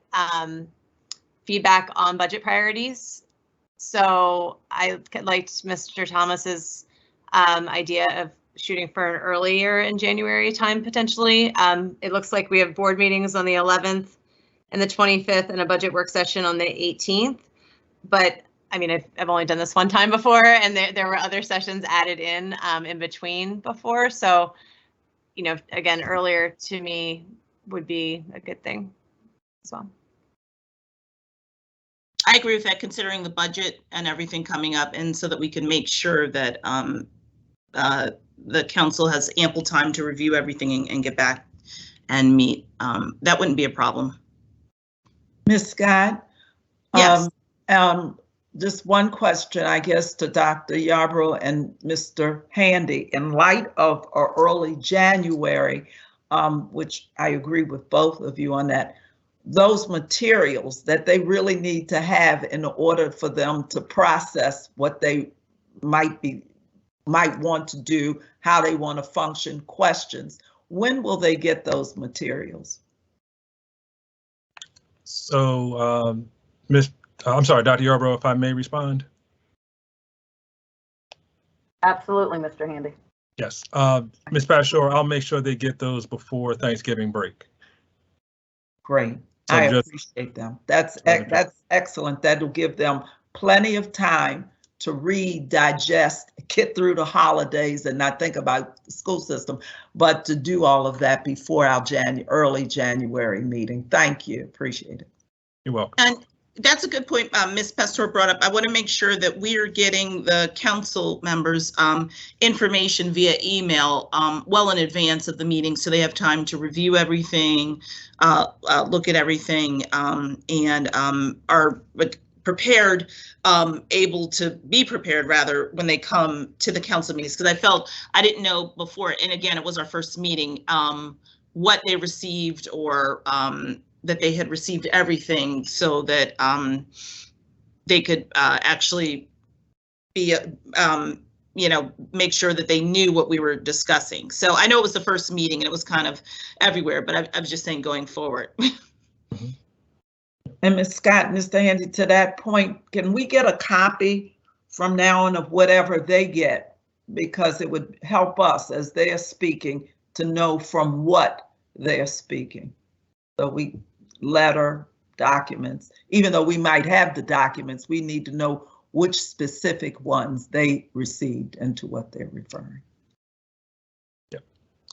feedback on budget priorities. So I liked Mr. Thomas's idea of shooting for an earlier in January time potentially. It looks like we have board meetings on the 11th and the 25th and a budget work session on the 18th. But I mean, I've only done this one time before, and there were other sessions added in between before. So, you know, again, earlier to me would be a good thing as well. I agree with that, considering the budget and everything coming up, and so that we can make sure that the council has ample time to review everything and get back and meet. That wouldn't be a problem. Ms. Scott? Yes. Just one question, I guess, to Dr. Yarbrough and Mr. Handy. In light of our early January, which I agree with both of you on that, those materials that they really need to have in order for them to process what they might want to do, how they want to function, questions. When will they get those materials? So, I'm sorry, Dr. Yarbrough, if I may respond. Absolutely, Mr. Handy. Yes, Ms. Pastor, I'll make sure they get those before Thanksgiving break. Great, So I appreciate them. That's excellent. That'll give them plenty of time to read, digest, get through the holidays and not think about the school system, but to do all of that before our early January meeting. Thank you, appreciate it. You're welcome. And that's a good point Ms. Pastor brought up. I want to make sure that we are getting the council members information via email well in advance of the meeting, so they have time to review everything, look at everything, and are prepared, able to be prepared rather when they come to the council meetings. Because I felt I didn't know before, and again, it was our first meeting, what they received or that they had received everything so that they could actually be, you know, make sure that they knew what we were discussing. So I know it was the first meeting and it was kind of everywhere, but I was just saying going forward. And Ms. Scott, Mr. Handy, to that point, can we get a copy from now on of whatever they get, because it would help us as they're speaking to know from what they're speaking. So we letter, documents, even though we might have the documents, we need to know which specific ones they received and to what they're referring. Yep.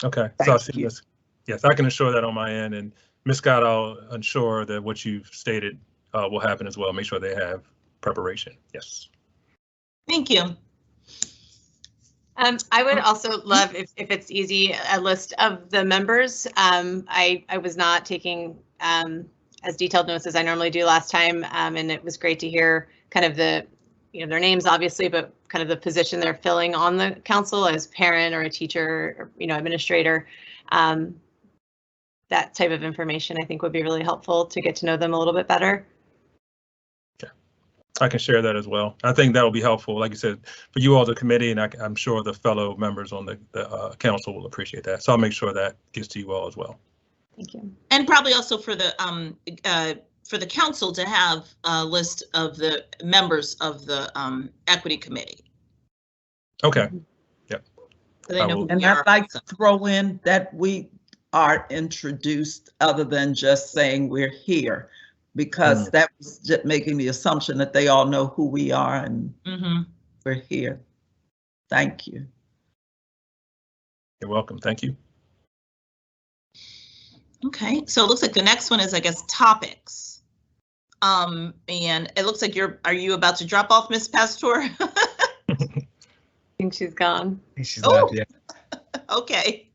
Okay. Thank so I see you. this. Yes, I can assure that on my end. And Ms. Scott, I'll ensure that what you've stated will happen as well. Make sure they have preparation. Yes. Thank you. I would also love, if it's easy, a list of the members. I was not taking as detailed notes as I normally do last time, and it was great to hear kind of the, their names obviously, but kind of the position they're filling on the council as parent or a teacher, or, administrator. That type of information I think would be really helpful to get to know them a little bit better. I can share that as well. I think that will be helpful, like you said, for you all, the committee, and I'm sure the fellow members on the council will appreciate that. So I'll make sure that gets to you all as well. Thank you. And probably also for the council to have a list of the members of the equity committee. Okay. Yep. So they know who And we are. I'd like to throw in that we are introduced other than just saying we're here, because that was just making the assumption that they all know who we are and we're here. Thank you. You're welcome. Thank you. Okay, so it looks like the next one is, I guess, topics. And it looks like are you about to drop off, Miss Pastor? I think she's gone. She's left, yeah. Okay.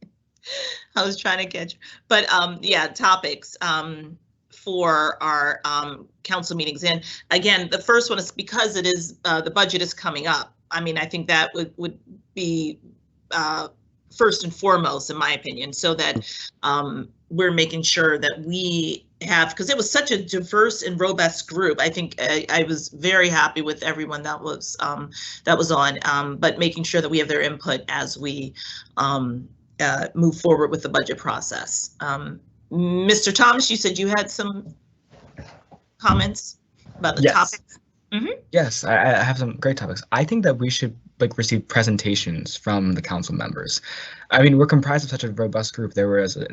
I was trying to catch her. But yeah, topics for our council meetings. And again, the first one is because it is the budget is coming up. I mean, I think that would be first and foremost, in my opinion, so that we're making sure that we have, because it was such a diverse and robust group. I think I was very happy with everyone that was on, but making sure that we have their input as we move forward with the budget process. Mr. Thomas, you said you had some comments about the topics. Yes, I have some great topics. I think that we should receive presentations from the council members. I mean, we're comprised of such a robust group. There was two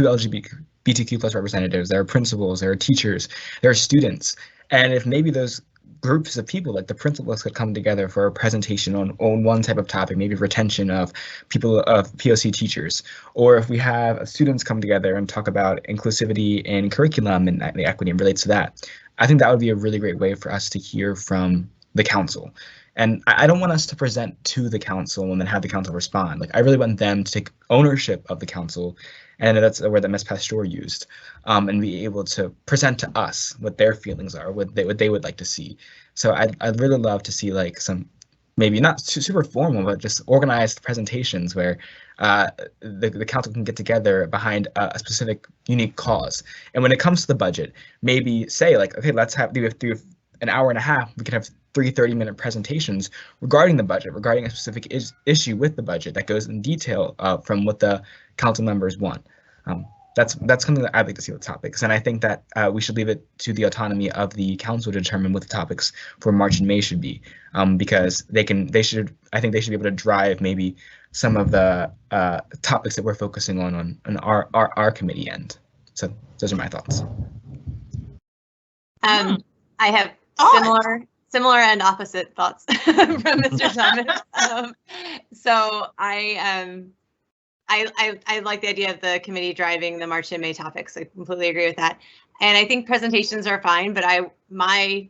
LGBTQ plus representatives, there are principals, there are teachers, there are students. And if maybe those groups of people, like the principals, could come together for a presentation on one type of topic, maybe retention of POC teachers, or if we have students come together and talk about inclusivity in curriculum and the equity and relates to that, I think that would be a really great way for us to hear from the council. And I don't want us to present to the council and then have the council respond. Like, I really want them to take ownership of the council, and that's a word that Ms. Pastor used, and be able to present to us what their feelings are, what they would like to see. So I'd really love to see some, maybe not super formal, but just organized presentations where the council can get together behind a specific unique cause. And when it comes to the budget, maybe say okay, let's do an hour and a half. We could have 30-minute presentations regarding the budget, regarding a specific issue with the budget that goes in detail from what the council members want. That's something that I'd like to see with topics, and I think that we should leave it to the autonomy of the council to determine what the topics for March and May should be, because I think they should be able to drive maybe some of the topics that we're focusing on our committee end. So those are my thoughts. I have similar and opposite thoughts from Mr. Thomas. So I like the idea of the committee driving the March and May topics. I completely agree with that. And I think presentations are fine, but my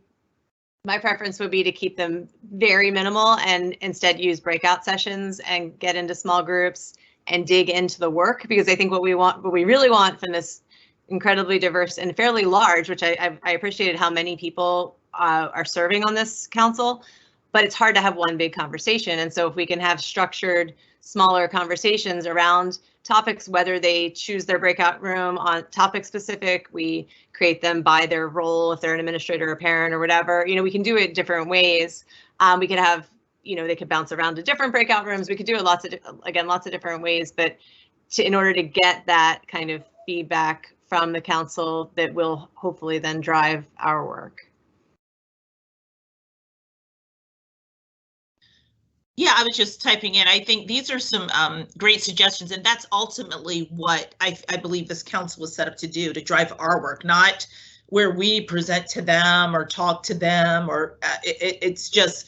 preference would be to keep them very minimal and instead use breakout sessions and get into small groups and dig into the work, because I think what we really want from this incredibly diverse and fairly large, which I appreciated how many people are serving on this council, but it's hard to have one big conversation. And so if we can have structured, smaller conversations around topics, whether they choose their breakout room on topic specific, we create them by their role, if they're an administrator or parent or whatever, we can do it different ways. We could have, they could bounce around to different breakout rooms. We could do it lots of different ways, but in order to get that kind of feedback from the council, that will hopefully then drive our work. Yeah, I was just typing in. I think these are some great suggestions, and that's ultimately what I believe this council was set up to do, to drive our work, not where we present to them or talk to them, or it's just,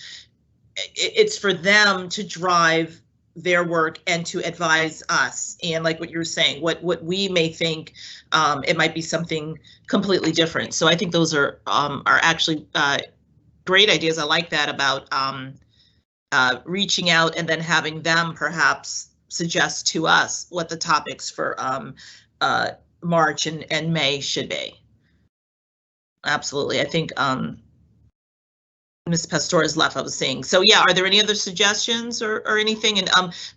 it's for them to drive their work and to advise us. And like what you were saying, what we may think, it might be something completely different. So I think those are actually great ideas. I like that about reaching out and then having them perhaps suggest to us what the topics for March and May should be. Absolutely. I think Ms. Pastori's left, I was saying. So yeah, are there any other suggestions or anything? And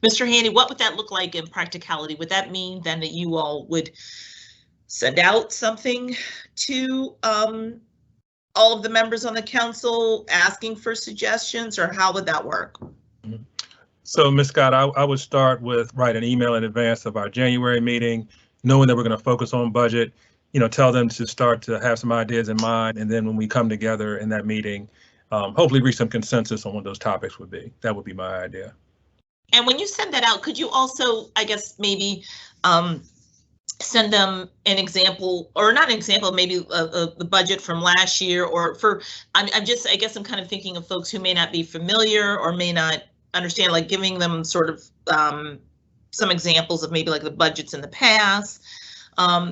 Mr. Handy, what would that look like in practicality? Would that mean then that you all would send out something to all of the members on the council asking for suggestions, or how would that work? So Ms. Scott, I would start with write an email in advance of our January meeting, knowing that we're going to focus on budget, tell them to start to have some ideas in mind. And then when we come together in that meeting, hopefully reach some consensus on what those topics would be. That would be my idea. And when you send that out, could you also, I guess, maybe send them an example, or not an example, maybe the budget from last year, or for, I guess I'm kind of thinking of folks who may not be familiar or may not understand, like giving them sort of some examples of maybe like the budgets in the past,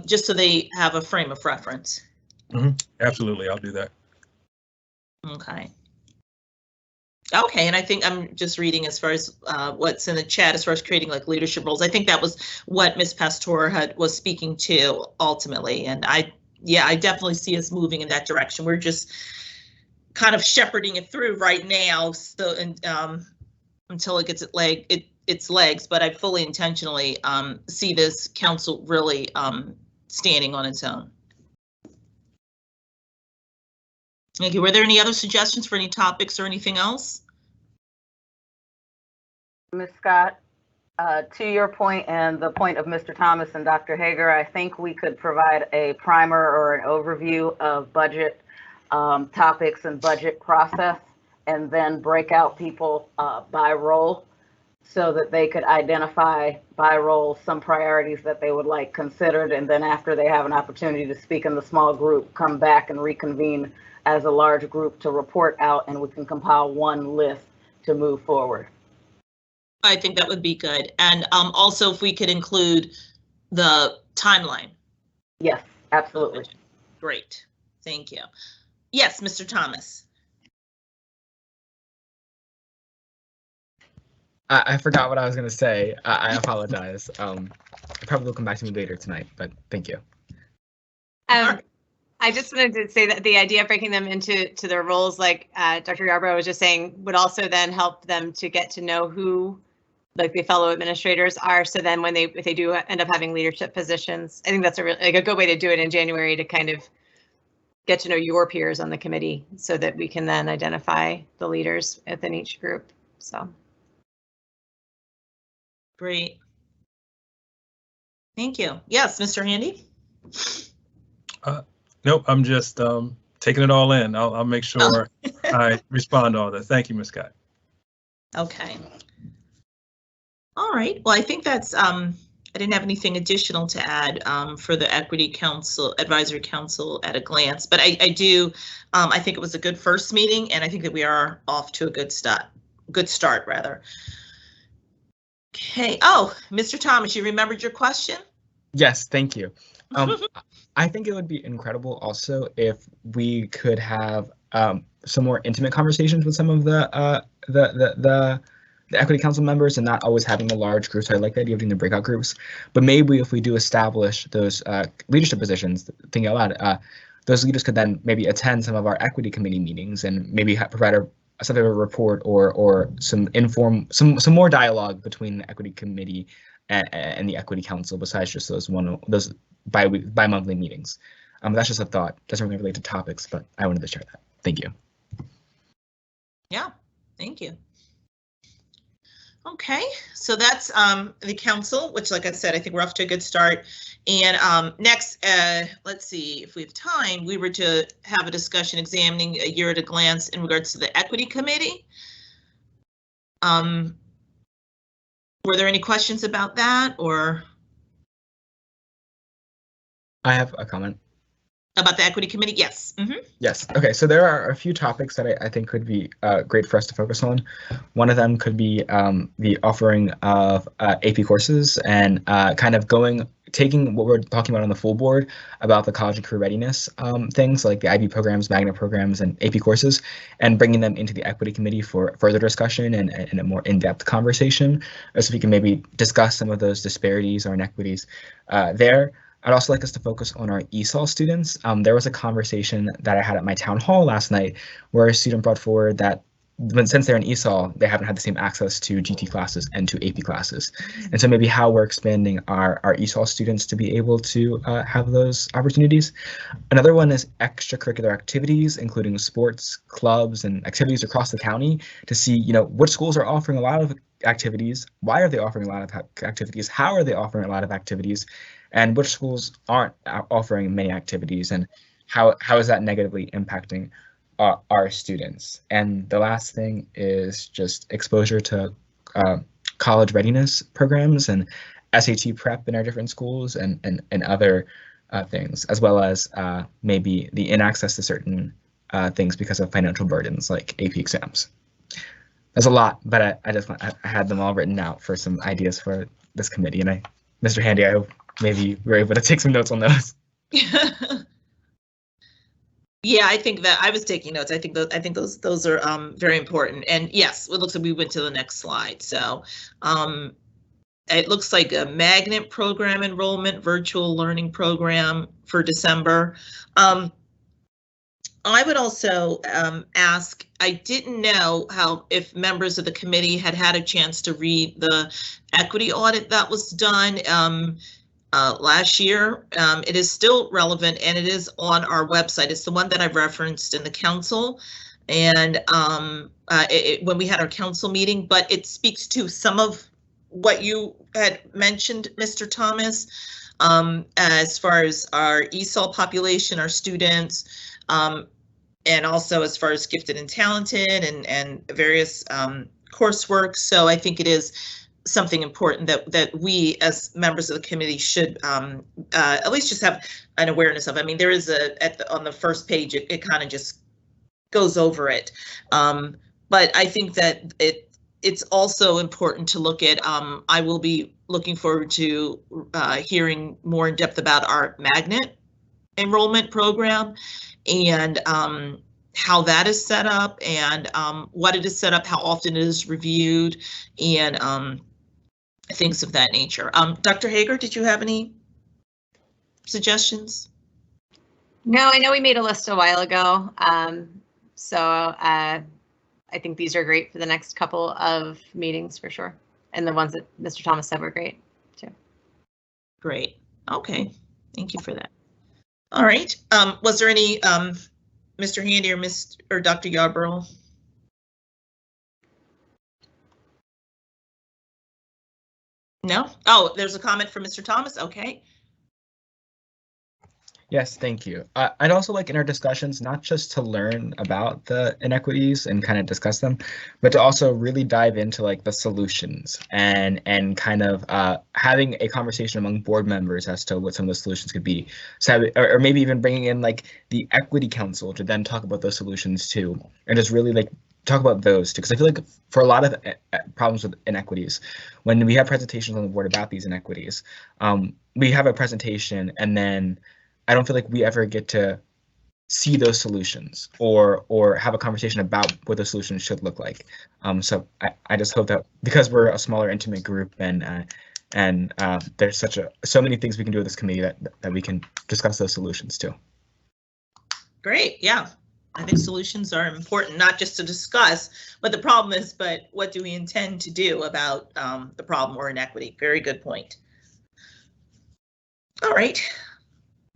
just so they have a frame of reference. Absolutely, I'll do that. Okay. Okay, and I think I'm just reading as far as what's in the chat as far as creating like leadership roles. I think that was what Ms. Pastor was speaking to ultimately, and I definitely see us moving in that direction. We're just kind of shepherding it through right now, so until it gets its legs. But I fully intentionally see this council really standing on its own. Thank you. Were there any other suggestions for any topics or anything else? Ms. Scott, to your point and the point of Mr. Thomas and Dr. Hager, I think we could provide a primer or an overview of budget topics and budget process, and then break out people by role so that they could identify by role some priorities that they would like considered. And then after they have an opportunity to speak in the small group, come back and reconvene as a large group to report out, and we can compile one list to move forward. I think that would be good. And also if we could include the timeline. Yes, absolutely. Great, thank you. Yes, Mr. Thomas. I forgot what I was going to say. I apologize. It probably will come back to me later tonight, but thank you. I just wanted to say that the idea of breaking them into their roles, like Dr. Yarbrough was just saying, would also then help them to get to know who, like, the fellow administrators are. So then when if they do end up having leadership positions, I think that's a good way to do it in January, to kind of get to know your peers on the committee, so that we can then identify the leaders within each group. So. Great. Thank you. Yes, Mr. Handy. Nope, I'm just taking it all in. I'll make sure I respond to all that. Thank you, Ms. Scott. Okay. All right. Well, I think that's I didn't have anything additional to add for the Equity Council, Advisory Council at a glance, but I do. I think it was a good first meeting, and I think that we are off to a good start rather. Okay. Oh, Mr. Thomas, you remembered your question? Yes, thank you. I think it would be incredible also if we could have some more intimate conversations with some of the Equity Council members, and not always having the large groups. I like the idea of doing the breakout groups, but maybe if we do establish those leadership positions, thinking out loud, those leaders could then maybe attend some of our Equity Committee meetings and maybe provide some type of report or some more dialogue between the Equity Committee and the Equity Council, besides just those bi-monthly meetings. That's just a thought. Doesn't really relate to topics, but I wanted to share that. Thank you. Yeah, thank you. Okay, so that's the council, which, like I said, I think we're off to a good start. And next, let's see if we have time. We were to have a discussion examining a year at a glance in regards to the Equity Committee. Were there any questions about that, or I have a comment. about the equity committee? Yes. Yes. Okay. So there are a few topics that I think could be great for us to focus on. One of them could be the offering of AP courses and kind of taking what we're talking about on the full board about the college and career readiness things like the IB programs, magnet programs, and AP courses, and bringing them into the equity committee for further discussion and a more in-depth conversation, so we can maybe discuss some of those disparities or inequities there. I'd also like us to focus on our ESOL students. There was a conversation that I had at my town hall last night where a student brought forward that since they're in ESOL, they haven't had the same access to GT classes and to AP classes. And so maybe how we're expanding our ESOL students to be able to have those opportunities. Another one is extracurricular activities, including sports, clubs, and activities across the county to see, which schools are offering a lot of activities, why are they offering a lot of activities, how are they offering a lot of activities, and which schools aren't offering many activities, and how is that negatively impacting our students. And the last thing is just exposure to college readiness programs and SAT prep in our different schools and other things, as well as maybe the inaccess to certain things because of financial burdens like AP exams. There's a lot, but I had them all written out for some ideas for this committee, and Mr. Handy, I hope maybe we're able to take some notes on those. Yeah, I think that I was taking notes. I think those are very important. And yes, it looks like we went to the next slide. So it looks like a magnet program enrollment, virtual learning program for December. I would also ask, I didn't know if members of the committee had a chance to read the equity audit that was done last year. It is still relevant and it is on our website. It's the one that I've referenced in the council and when we had our council meeting, but it speaks to some of what you had mentioned, Mr. Thomas, as far as our ESOL population, our students, and also as far as gifted and talented and various coursework. So I think it is something important that we as members of the committee should at least just have an awareness of. I mean, there is on the first page, it kind of just goes over it. But I think that it's also important to look at, I will be looking forward to hearing more in depth about our magnet enrollment program and how that is set up and what it is set up, how often it is reviewed, and things of that nature. Dr. Hager, did you have any suggestions? No, I know we made a list a while ago. So I think these are great for the next couple of meetings for sure. And the ones that Mr. Thomas said were great too. Great. Okay. Thank you for that. All right. Was there any Mr. Handy or Dr. Yarborough? No? Oh, there's a comment from Mr. Thomas. Okay. Yes, thank you. I'd also like in our discussions, not just to learn about the inequities and kind of discuss them, but to also really dive into like the solutions and kind of having a conversation among board members as to what some of the solutions could be. So, or maybe even bringing in like the equity council to then talk about those solutions too, and just really like talk about those too, because I feel like for a lot of problems with inequities, when we have presentations on the board about these inequities, we have a presentation and then I don't feel like we ever get to see those solutions or have a conversation about what the solutions should look like. So I just hope that because we're a smaller, intimate group and there's so many things we can do with this committee that we can discuss those solutions too. Great, yeah. I think solutions are important, not just to discuss what the problem is, but what do we intend to do about the problem or inequity? Very good point. All right.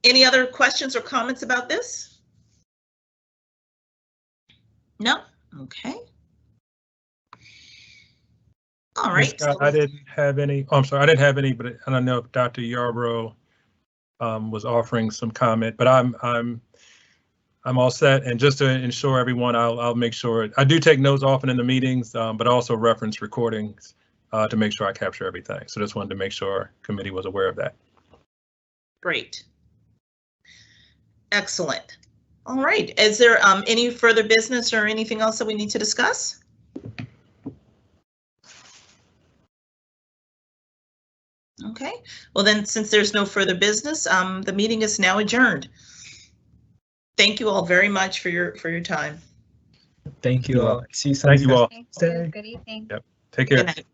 Any other questions or comments about this? No? Okay. All right. So I didn't have any. Oh, I'm sorry, I didn't have any, but I don't know if Dr. Yarborough was offering some comment, but I'm I'm all set. And just to ensure everyone, I'll make sure, I do take notes often in the meetings, but also reference recordings to make sure I capture everything. So just wanted to make sure committee was aware of that. Great. Excellent. All right. Is there any further business or anything else that we need to discuss? Okay. Well, then, since there's no further business, the meeting is now adjourned. Thank you all very much for your time. Thank you all. See you Thank you all. Thank you. Good evening. Yep. Take care. Good night.